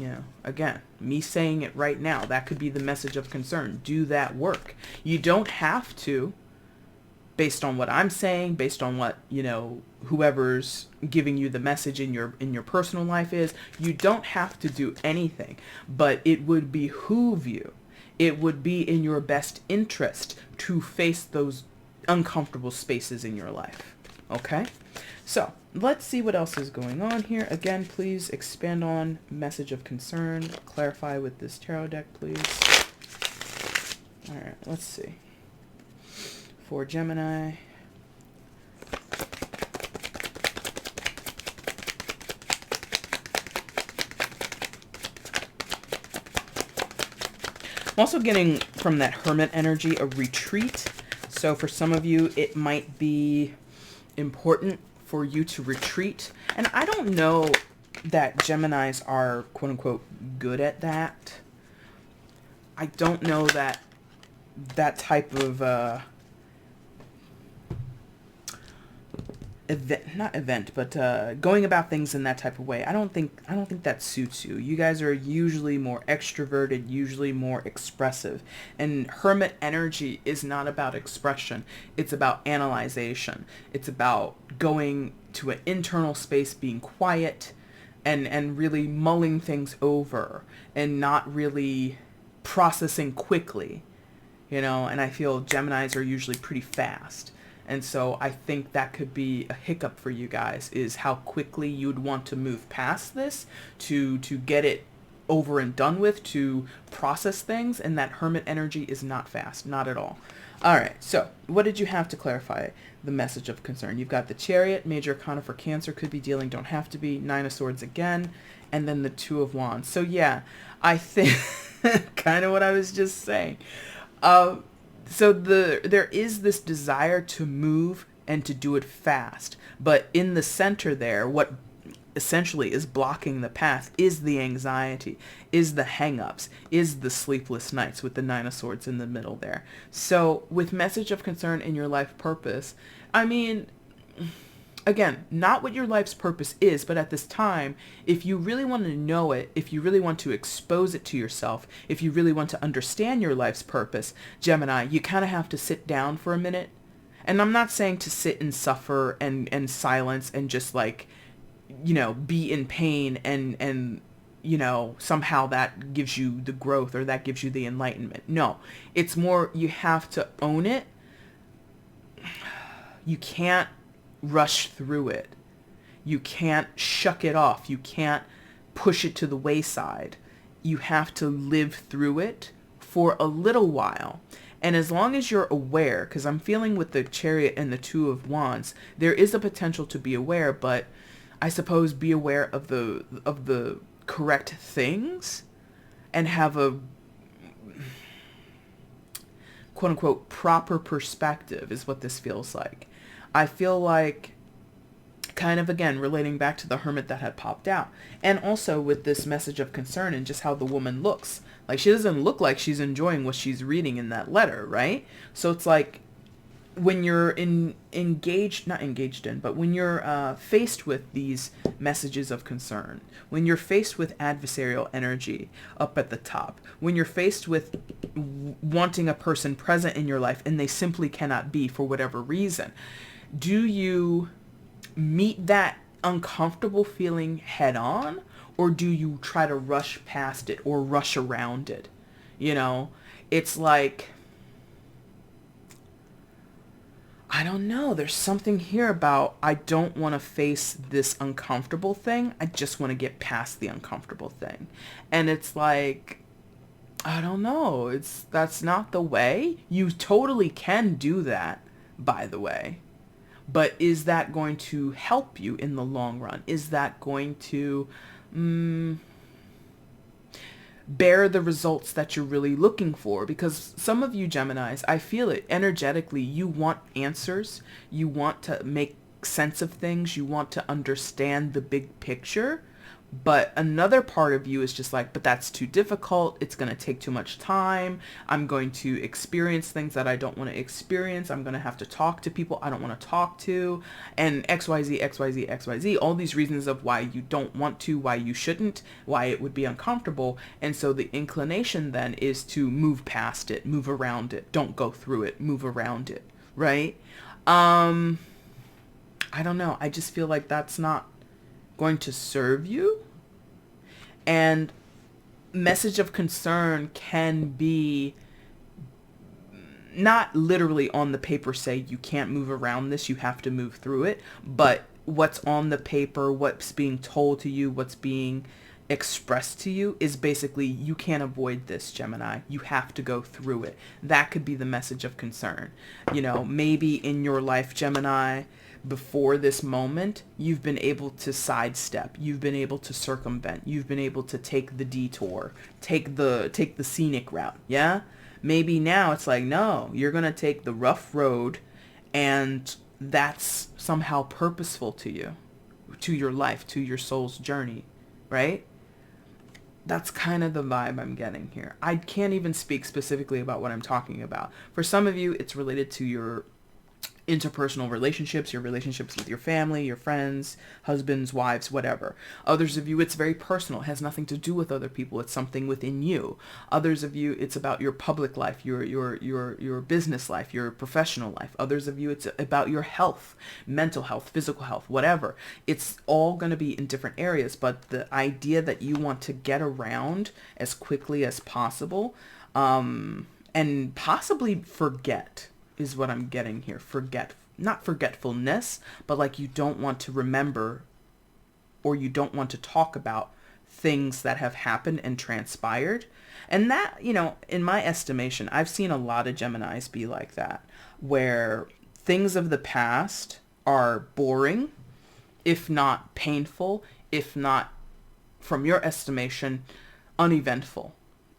again, me saying it right now, that could be the message of concern. Do that work. You don't have to, based on what I'm saying, based on what, whoever's giving you the message in your personal life is, you don't have to do anything, but it would behoove you. It would be in your best interest to face those uncomfortable spaces in your life. Okay? So let's see what else is going on here. Again, please expand on message of concern. Clarify with this tarot deck, please. All right, let's see. For Gemini. I'm also getting from that Hermit energy a retreat. So for some of you, it might be important for you to retreat. And I don't know that Geminis are quote unquote good at that. I don't know that type of going about things in that type of way. I don't think that suits you. You guys are usually more extroverted, usually more expressive. And Hermit energy is not about expression. It's about analyzation. It's about going to an internal space, being quiet and really mulling things over and not really processing quickly. And I feel Geminis are usually pretty fast. And so I think that could be a hiccup for you guys, is how quickly you'd want to move past this to get it over and done with, to process things. And that Hermit energy is not fast, not at all. All right, so what did you have to clarify the message of concern? You've got the Chariot, major arcana for Cancer, could be dealing, don't have to be, Nine of Swords again, and then the Two of Wands. So yeah, I think kind of what I was just saying. So there is this desire to move and to do it fast, but in the center there, what essentially is blocking the path is the anxiety, is the hang-ups, is the sleepless nights, with the Nine of Swords in the middle there. So with message of concern in your life purpose, I mean, again, not what your life's purpose is, but at this time, if you really want to know it, if you really want to expose it to yourself, if you really want to understand your life's purpose, Gemini, you kind of have to sit down for a minute. And I'm not saying to sit and suffer and silence and just like, you know, be in pain and, you know, somehow that gives you the growth or that gives you the enlightenment. No, it's more, you have to own it. You can't rush through it. You can't shuck it off. You can't push it to the wayside. You have to live through it for a little while. And as long as you're aware, because I'm feeling with the Chariot and the Two of Wands, there is a potential to be aware, but I suppose be aware of the correct things and have a quote unquote proper perspective is what this feels like. I feel like, kind of again relating back to the Hermit that had popped out, and also with this message of concern and just how the woman looks. Like, she doesn't look like she's enjoying what she's reading in that letter, right? So it's like, when you're but when you're faced with these messages of concern, when you're faced with adversarial energy up at the top, when you're faced with wanting a person present in your life and they simply cannot be for whatever reason, do you meet that uncomfortable feeling head on, or do you try to rush past it or rush around it? You know, it's like, I don't know. There's something here about, I don't want to face this uncomfortable thing. I just want to get past the uncomfortable thing. And it's like, I don't know. That's not the way. You totally can do that, by the way. But is that going to help you in the long run? Is that going to bear the results that you're really looking for? Because some of you Geminis, I feel it energetically, you want answers, you want to make sense of things, you want to understand the big picture, but another part of you is just like, but that's too difficult, it's going to take too much time, I'm going to experience things that I don't want to experience, I'm going to have to talk to people I don't want to talk to, and XYZ, XYZ, XYZ, all these reasons of why you don't want to, why you shouldn't, why it would be uncomfortable. And so the inclination then is to move past it, move around it, don't go through it, move around it, right? I don't know, I just feel like that's not going to serve you. And message of concern can be not literally on the paper say you can't move around this, you have to move through it, but what's on the paper, what's being told to you, what's being expressed to you is basically, you can't avoid this, Gemini, you have to go through it. That could be the message of concern. You know, maybe in your life, Gemini, before this moment, you've been able to sidestep, you've been able to circumvent, you've been able to take the detour, take the scenic route, yeah? Maybe now it's like, no, you're going to take the rough road, and that's somehow purposeful to you, to your life, to your soul's journey, right? That's kind of the vibe I'm getting here. I can't even speak specifically about what I'm talking about. For some of you, it's related to your interpersonal relationships, your relationships with your family, your friends, husbands, wives, whatever. Others of you, it's very personal. It has nothing to do with other people. It's something within you. Others of you, it's about your public life, your business life, your professional life. Others of you, it's about your health, mental health, physical health, whatever. It's all going to be in different areas, but the idea that you want to get around as quickly as possible, and possibly forget, is what I'm getting here. Forget not forgetfulness, but like you don't want to remember, or you don't want to talk about things that have happened and transpired. And that, in my estimation, I've seen a lot of Geminis be like that, where things of the past are boring, if not painful, if not, from your estimation, uneventful,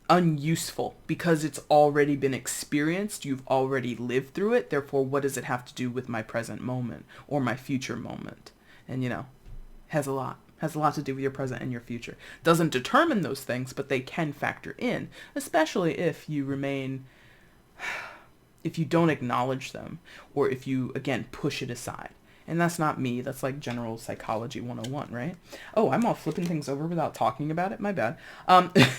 unuseful, because it's already been experienced. You've already lived through it. Therefore, what does it have to do with my present moment or my future moment? And, has a lot to do with your present and your future. Doesn't determine those things, but they can factor in, especially if you don't acknowledge them, or if you, again, push it aside. And that's not me. That's like general psychology 101, right? Oh, I'm all flipping things over without talking about it. My bad.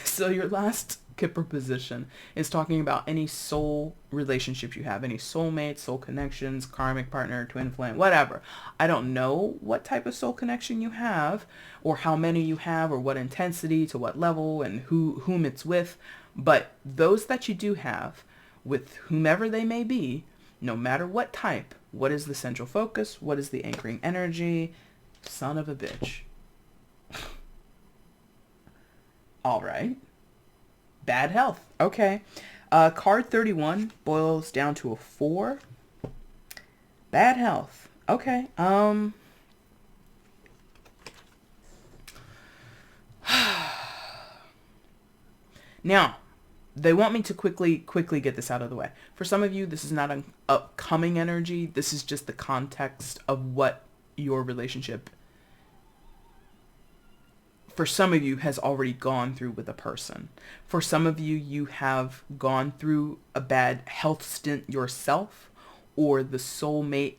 So your last Kipper position is talking about any soul relationships you have, any soulmates, soul connections, karmic partner, twin flame, whatever. I don't know what type of soul connection you have, or how many you have, or what intensity, to what level, and whom it's with. But those that you do have, with whomever they may be, no matter what type, what is the central focus? What is the anchoring energy? Son of a bitch. All right. Bad health. Okay. Card 31 boils down to a 4. Bad health. Okay. Now, they want me to quickly get this out of the way. For some of you, this is not an upcoming energy. This is just the context of what your relationship, for some of you, has already gone through with a person. For some of you, you have gone through a bad health stint yourself, or the soulmate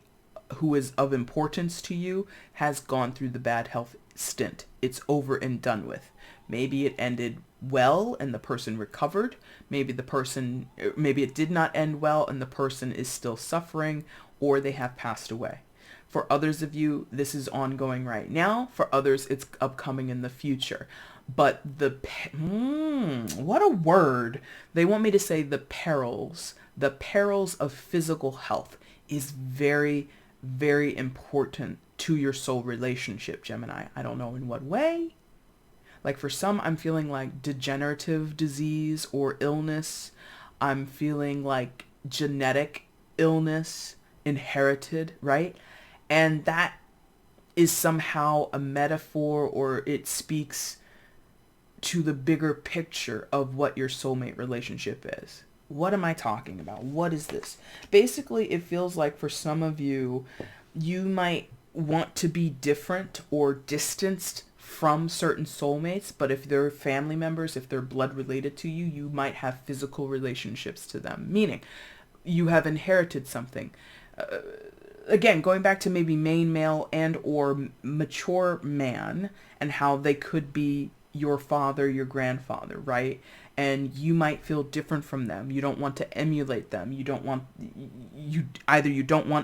who is of importance to you has gone through the bad health stint. It's over and done with. Maybe it ended well and the person recovered. Maybe it did not end well and the person is still suffering, or they have passed away. For others of you, this is ongoing right now. For others, it's upcoming in the future. But what a word. They want me to say the perils of physical health is very, very important to your soul relationship, Gemini. I don't know in what way. Like for some, I'm feeling like degenerative disease or illness. I'm feeling like genetic illness, inherited, right? And that is somehow a metaphor, or it speaks to the bigger picture of what your soulmate relationship is. What am I talking about? What is this? Basically, it feels like for some of you, you might want to be different or distanced from certain soulmates, but if they're family members, if they're blood related to you, you might have physical relationships to them, meaning you have inherited something. Again, going back to maybe main male and or mature man, and how they could be your father, your grandfather, right? And you might feel different from them. You don't want to emulate them. You don't want,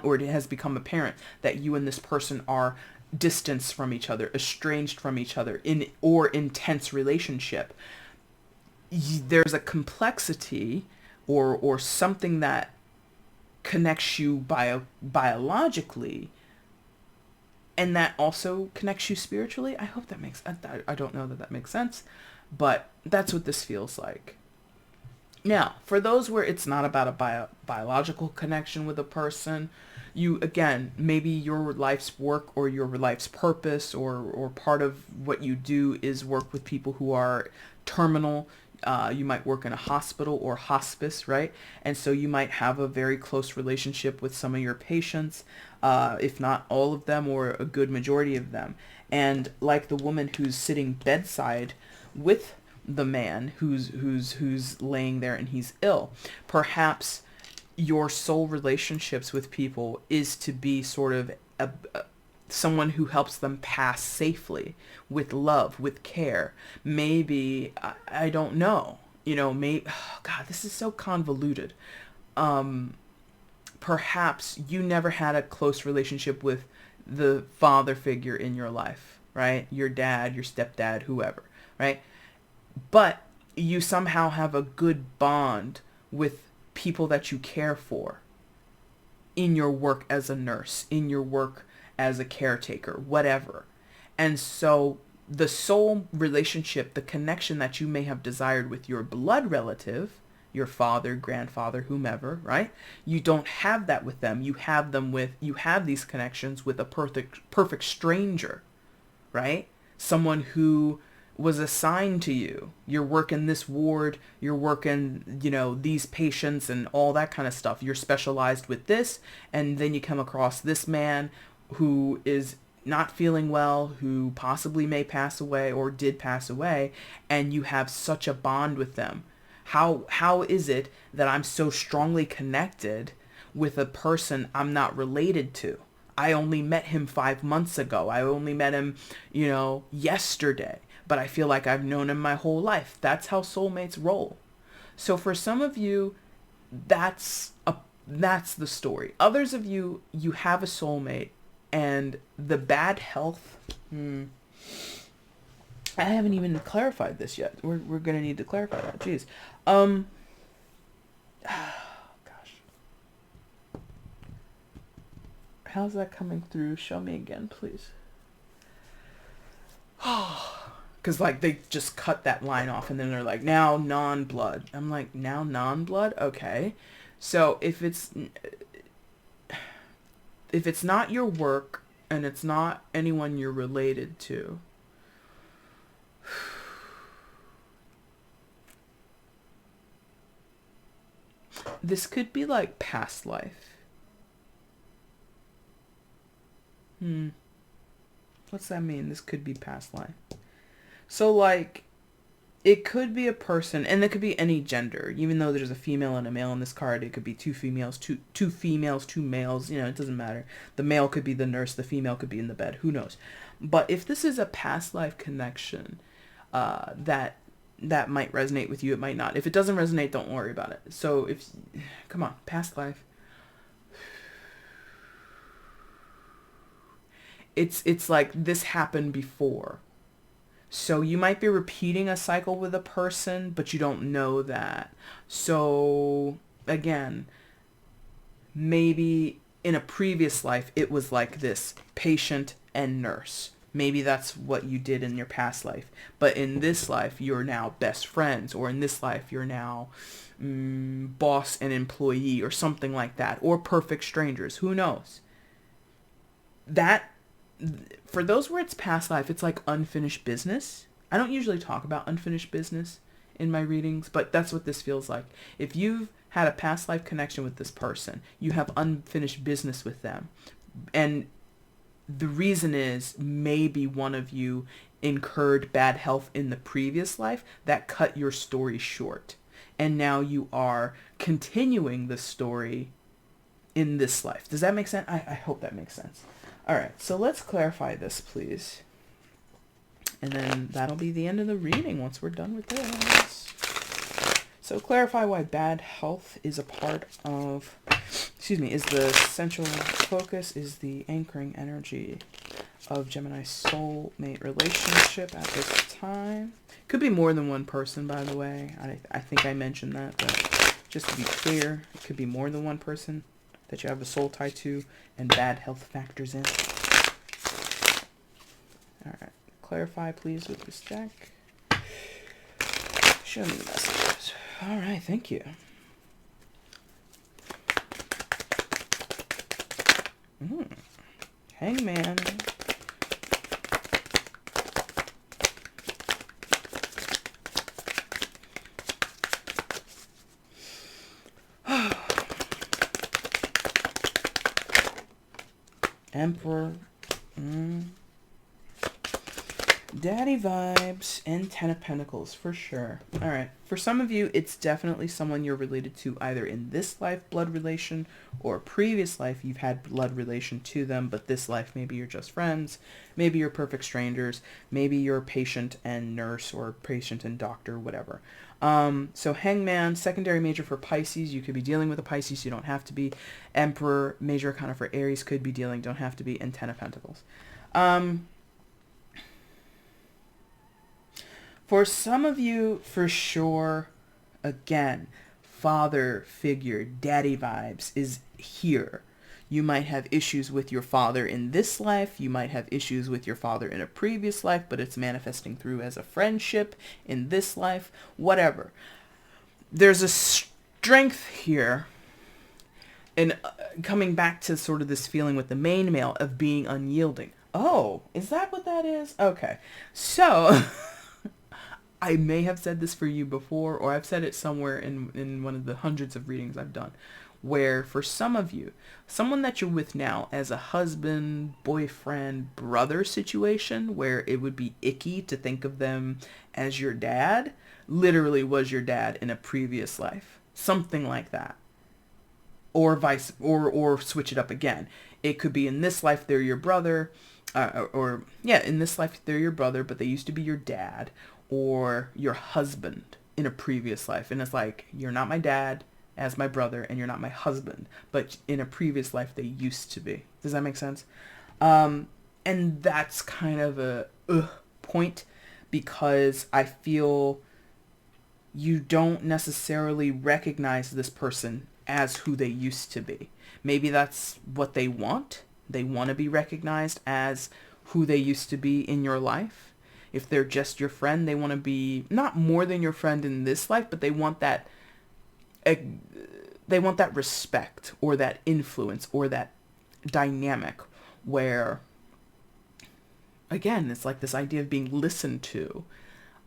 or it has become apparent that you and this person are distanced from each other, estranged from each other, in or intense relationship. There's a complexity or something that connects you biologically, and that also connects you spiritually. I hope that makes, I don't know that makes sense, but that's what this feels like. Now, for those where it's not about a biological connection with a person, you, again, maybe your life's work or your life's purpose or part of what you do is work with people who are terminal. You might work in a hospital or hospice, right? And so you might have a very close relationship with some of your patients, if not all of them or a good majority of them. And like the woman who's sitting bedside with the man who's laying there and he's ill, perhaps your soul relationships with people is to be sort of someone who helps them pass safely, with love, with care. Maybe, I don't know, maybe, oh God, this is so convoluted. Perhaps you never had a close relationship with the father figure in your life, right? Your dad, your stepdad, whoever, right? But you somehow have a good bond with people that you care for. in your work as a nurse, in your work as a caretaker, whatever. And so the soul relationship, the connection that you may have desired with your blood relative, your father, grandfather, whomever, right? You don't have that with them. You have these connections with a perfect stranger, right? Someone who was assigned to you. You're working this ward, you're working, these patients and all that kind of stuff. You're specialized with this, and then you come across this man who is not feeling well, who possibly may pass away or did pass away, and you have such a bond with them. How is it that I'm so strongly connected with a person I'm not related to? I only met him 5 months ago. I only met him, yesterday. But I feel like I've known him my whole life. That's how soulmates roll. So for some of you, that's the story. Others of you, you have a soulmate, and the bad health. I haven't even clarified this yet. We're gonna need to clarify that. Jeez. Gosh. How's that coming through? Show me again, please. Because they just cut that line off, and then they're like, now non-blood. I'm like, now non-blood? Okay. So if it's not your work and it's not anyone you're related to, this could be like past life. What's that mean? This could be past life. So it could be a person, and it could be any gender. Even though there's a female and a male in this card, it could be two females, two females, two males. It doesn't matter. The male could be the nurse, the female could be in the bed. Who knows? But if this is a past life connection, that might resonate with you. It might not. If it doesn't resonate, don't worry about it. So come on, past life. It's like this happened before. So you might be repeating a cycle with a person, but you don't know that. So again, maybe in a previous life, it was like this, patient and nurse. Maybe that's what you did in your past life. But in this life, you're now best friends. Or in this life, you're now boss and employee or something like that. Or perfect strangers. Who knows? For those where it's past life, it's like unfinished business. I don't usually talk about unfinished business in my readings, but that's what this feels like. If you've had a past life connection with this person, you have unfinished business with them. And the reason is maybe one of you incurred bad health in the previous life that cut your story short. And now you are continuing the story in this life. Does that make sense? I hope that makes sense. All right, so let's clarify this, please. And then that'll be the end of the reading once we're done with this. So clarify why bad health is a part of, is the central focus, is the anchoring energy of Gemini's soulmate relationship at this time. Could be more than one person, by the way. I think I mentioned that, but just to be clear, it could be more than one person that you have a soul tie to, and bad health factors in. Alright, clarify please with this deck. Show me the messages. Alright, thank you. Hangman. Emperor. Daddy vibes and Ten of Pentacles for sure. All right. For some of you, it's definitely someone you're related to either in this life, blood relation, or previous life, you've had blood relation to them, but this life, maybe you're just friends. Maybe you're perfect strangers. Maybe you're patient and nurse or patient and doctor, whatever. So Hangman, secondary major for Pisces. You could be dealing with a Pisces. You don't have to be. Emperor, major arcana for Aries, could be dealing, don't have to be. And Ten of Pentacles. For some of you, for sure, again, father figure, daddy vibes is here. You might have issues with your father in this life. You might have issues with your father in a previous life, but it's manifesting through as a friendship in this life, whatever. There's a strength here. And coming back to sort of this feeling with the main male of being unyielding. Oh, is that what that is? Okay. So I may have said this for you before, or I've said it somewhere in one of the hundreds of readings I've done, where for some of you, someone that you're with now as a husband, boyfriend, brother situation, where it would be icky to think of them as your dad, literally was your dad in a previous life. Something like that. Or or switch it up again. It could be in this life they're your brother, in this life they're your brother, but they used to be your dad or your husband in a previous life. And it's like, you're not my dad as my brother, and you're not my husband, but in a previous life they used to be. Does that make sense? And that's kind of a point, because I feel you don't necessarily recognize this person as who they used to be. Maybe that's what they want. They want to be recognized as who they used to be in your life. If they're just your friend, they want to be not more than your friend in this life, but they want that respect or that influence or that dynamic where, again, it's like this idea of being listened to,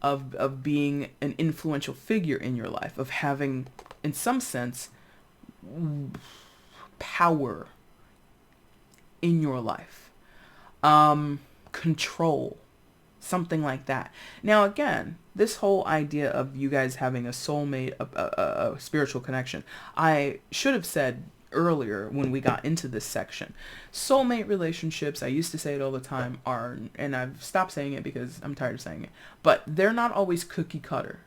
of being an influential figure in your life, of having, in some sense, power in your life, control, something like that. Now, again, this whole idea of you guys having a soulmate, a spiritual connection, I should have said earlier when we got into this section, soulmate relationships, I used to say it all the time, are, and I've stopped saying it because I'm tired of saying it, but they're not always cookie cutter.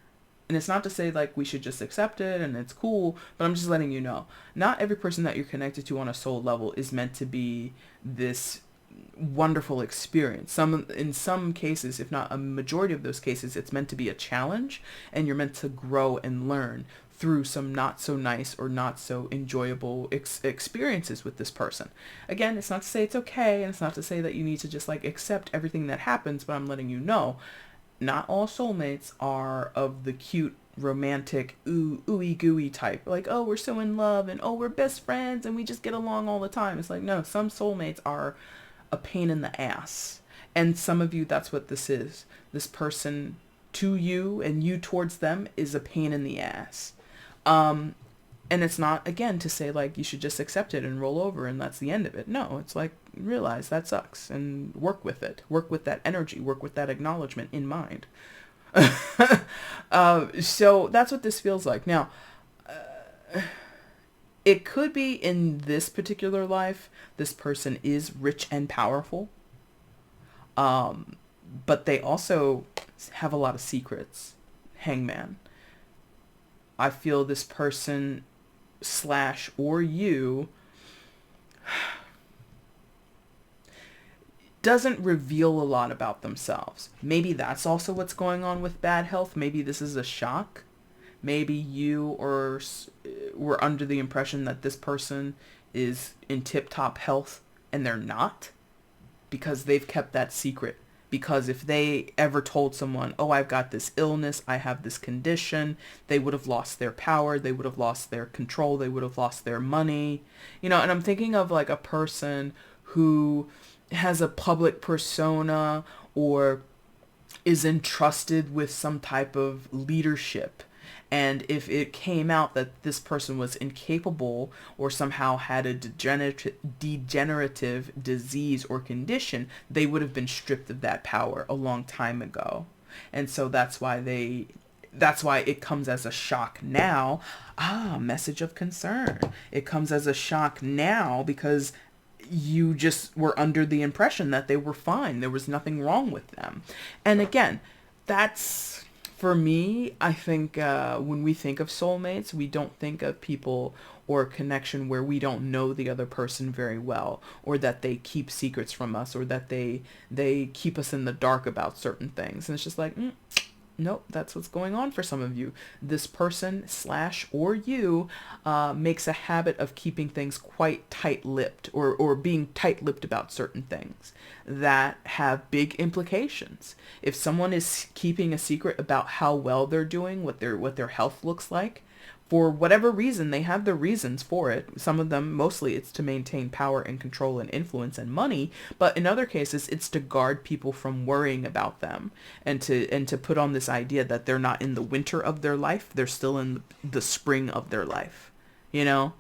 And it's not to say like we should just accept it and it's cool, but I'm just letting you know, not every person that you're connected to on a soul level is meant to be this wonderful experience. In some cases, if not a majority of those cases, it's meant to be a challenge, and you're meant to grow and learn through some not so nice or not so enjoyable experiences with this person. Again, it's not to say it's okay, and it's not to say that you need to just like accept everything that happens, but I'm letting you know, not all soulmates are of the cute, romantic, ooey gooey type. Like, oh, we're so in love, and oh, we're best friends, and we just get along all the time. It's like, no, some soulmates are a pain in the ass. And some of you, that's what this is. This person to you and you towards them is a pain in the ass. And it's not, again, to say like you should just accept it and roll over and that's the end of it. No, it's like, realize that sucks and work with it. Work with that energy. Work with that acknowledgement in mind. So that's what this feels like. Now, it could be in this particular life, this person is rich and powerful, but they also have a lot of secrets. Hangman. I feel this person / or you doesn't reveal a lot about themselves. Maybe that's also what's going on with bad health. Maybe this is a shock. Maybe you were under the impression that this person is in tip-top health and they're not, because they've kept that secret. Because if they ever told someone, oh, I've got this illness, I have this condition, they would have lost their power, they would have lost their control, they would have lost their money. You know, and I'm thinking of like a person who has a public persona or is entrusted with some type of leadership. And if it came out that this person was incapable or somehow had a degenerative disease or condition, they would have been stripped of that power a long time ago. And so that's why it comes as a shock now. Message of concern. It comes as a shock now because you just were under the impression that they were fine. There was nothing wrong with them. And again, that's... For me, I think when we think of soulmates, we don't think of people or a connection where we don't know the other person very well, or that they keep secrets from us, or that they keep us in the dark about certain things. And it's just like, nope, that's what's going on for some of you. This person slash or you makes a habit of keeping things quite tight-lipped, or being tight-lipped about certain things that have big implications. If someone is keeping a secret about how well they're doing, what their health looks like, for whatever reason, they have the reasons for it. Some of them, mostly it's to maintain power and control and influence and money, but in other cases, it's to guard people from worrying about them, and to put on this idea that they're not in the winter of their life, they're still in the spring of their life, you know?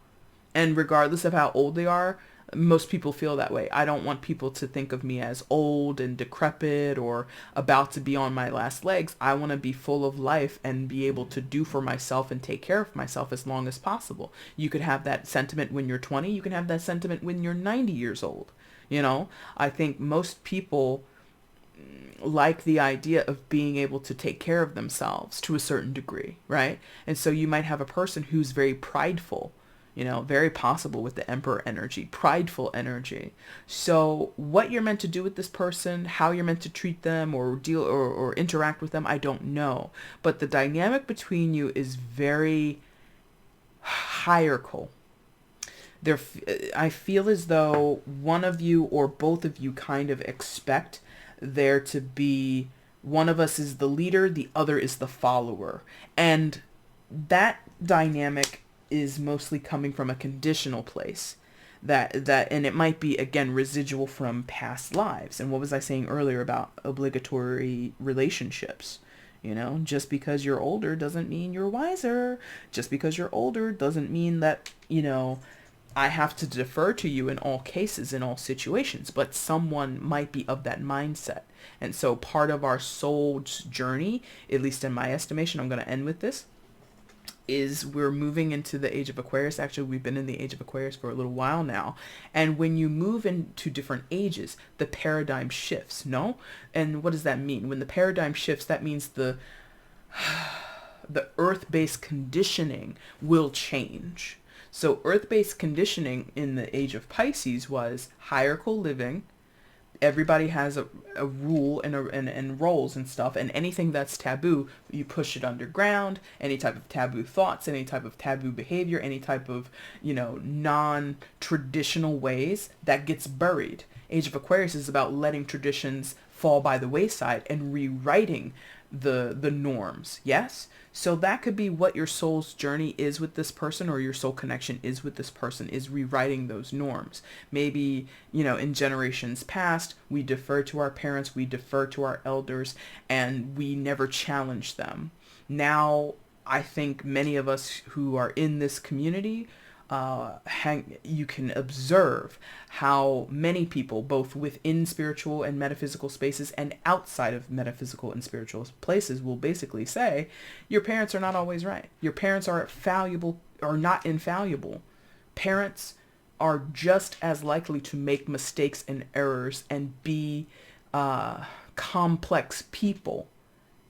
And regardless of how old they are, most people feel that way. I don't want people to think of me as old and decrepit or about to be on my last legs. I want to be full of life and be able to do for myself and take care of myself as long as possible. You could have that sentiment when you're 20. You can have that sentiment when you're 90 years old. You know, I think most people like the idea of being able to take care of themselves to a certain degree, right? And so you might have a person who's very prideful, you know, very possible with the emperor energy, prideful energy. So what you're meant to do with this person, how you're meant to treat them or deal or interact with them, I don't know. But the dynamic between you is very hierarchical. I feel as though one of you or both of you kind of expect there to be one of us is the leader, the other is the follower. And that dynamic is mostly coming from a conditional place and it might be, again, residual from past lives. And what was I saying earlier about obligatory relationships? You know, just because you're older doesn't mean you're wiser. Just because you're older doesn't mean that, you know, I have to defer to you in all cases, in all situations, but someone might be of that mindset. And so part of our soul's journey, at least in my estimation, I'm going to end with this, is we're moving into the age of Aquarius. Actually, we've been in the age of Aquarius for a little while now. And when you move into different ages, the paradigm shifts, no? And what does that mean? When the paradigm shifts, that means the earth-based conditioning will change. So earth-based conditioning in the age of Pisces was hierarchical living. Everybody has a rule and roles and stuff, and anything that's taboo, you push it underground. Any type of taboo thoughts, any type of taboo behavior, any type of, you know, non-traditional ways, that gets buried. Age of Aquarius is about letting traditions fall by the wayside and rewriting the norms. Yes? So that could be what your soul's journey is with this person, or your soul connection is with this person, is rewriting those norms. Maybe, you know, in generations past, we defer to our parents, we defer to our elders, and we never challenge them. Now, I think many of us who are in this community, you can observe how many people, both within spiritual and metaphysical spaces and outside of metaphysical and spiritual places, will basically say, your parents are not always right. Your parents are fallible or not infallible. Parents are just as likely to make mistakes and errors and be complex people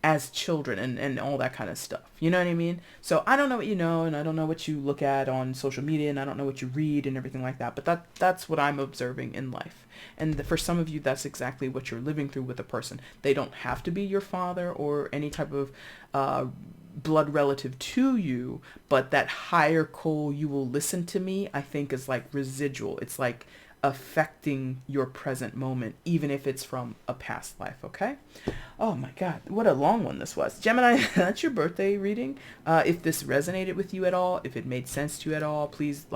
as children and all that kind of stuff. You know what I mean? So I don't know what you know, and I don't know what you look at on social media, and I don't know what you read and everything like that, but that's what I'm observing in life. And for some of you, that's exactly what you're living through with a person. They don't have to be your father or any type of blood relative to you, but that hierarchical, you will listen to me, I think is like residual. It's like affecting your present moment, even if it's from a past life. Okay. Oh my God, what a long one this was. Gemini, that's your birthday reading. If this resonated with you at all, if it made sense to you at all, please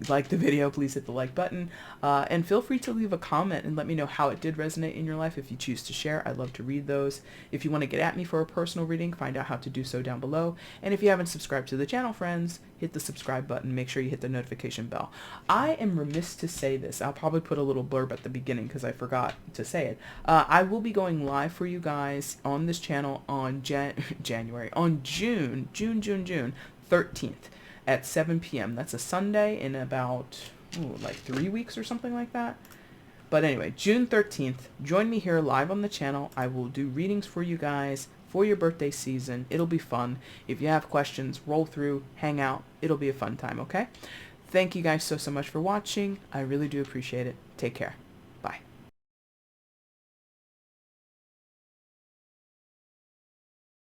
like the video, please hit the like button, and feel free to leave a comment and let me know how it did resonate in your life. If you choose to share, I'd love to read those. If you want to get at me for a personal reading, find out how to do so down below. And if you haven't subscribed to the channel, friends, hit the subscribe button. Make sure you hit the notification bell. I am remiss to say this. I'll probably put a little blurb at the beginning because I forgot to say it. I will be going live for you guys on this channel on June 13th. At 7 p.m. That's a Sunday in about, like 3 weeks or something like that. But anyway, June 13th, join me here live on the channel. I will do readings for you guys for your birthday season. It'll be fun. If you have questions, roll through, hang out. It'll be a fun time, okay? Thank you guys so much for watching. I really do appreciate it. Take care.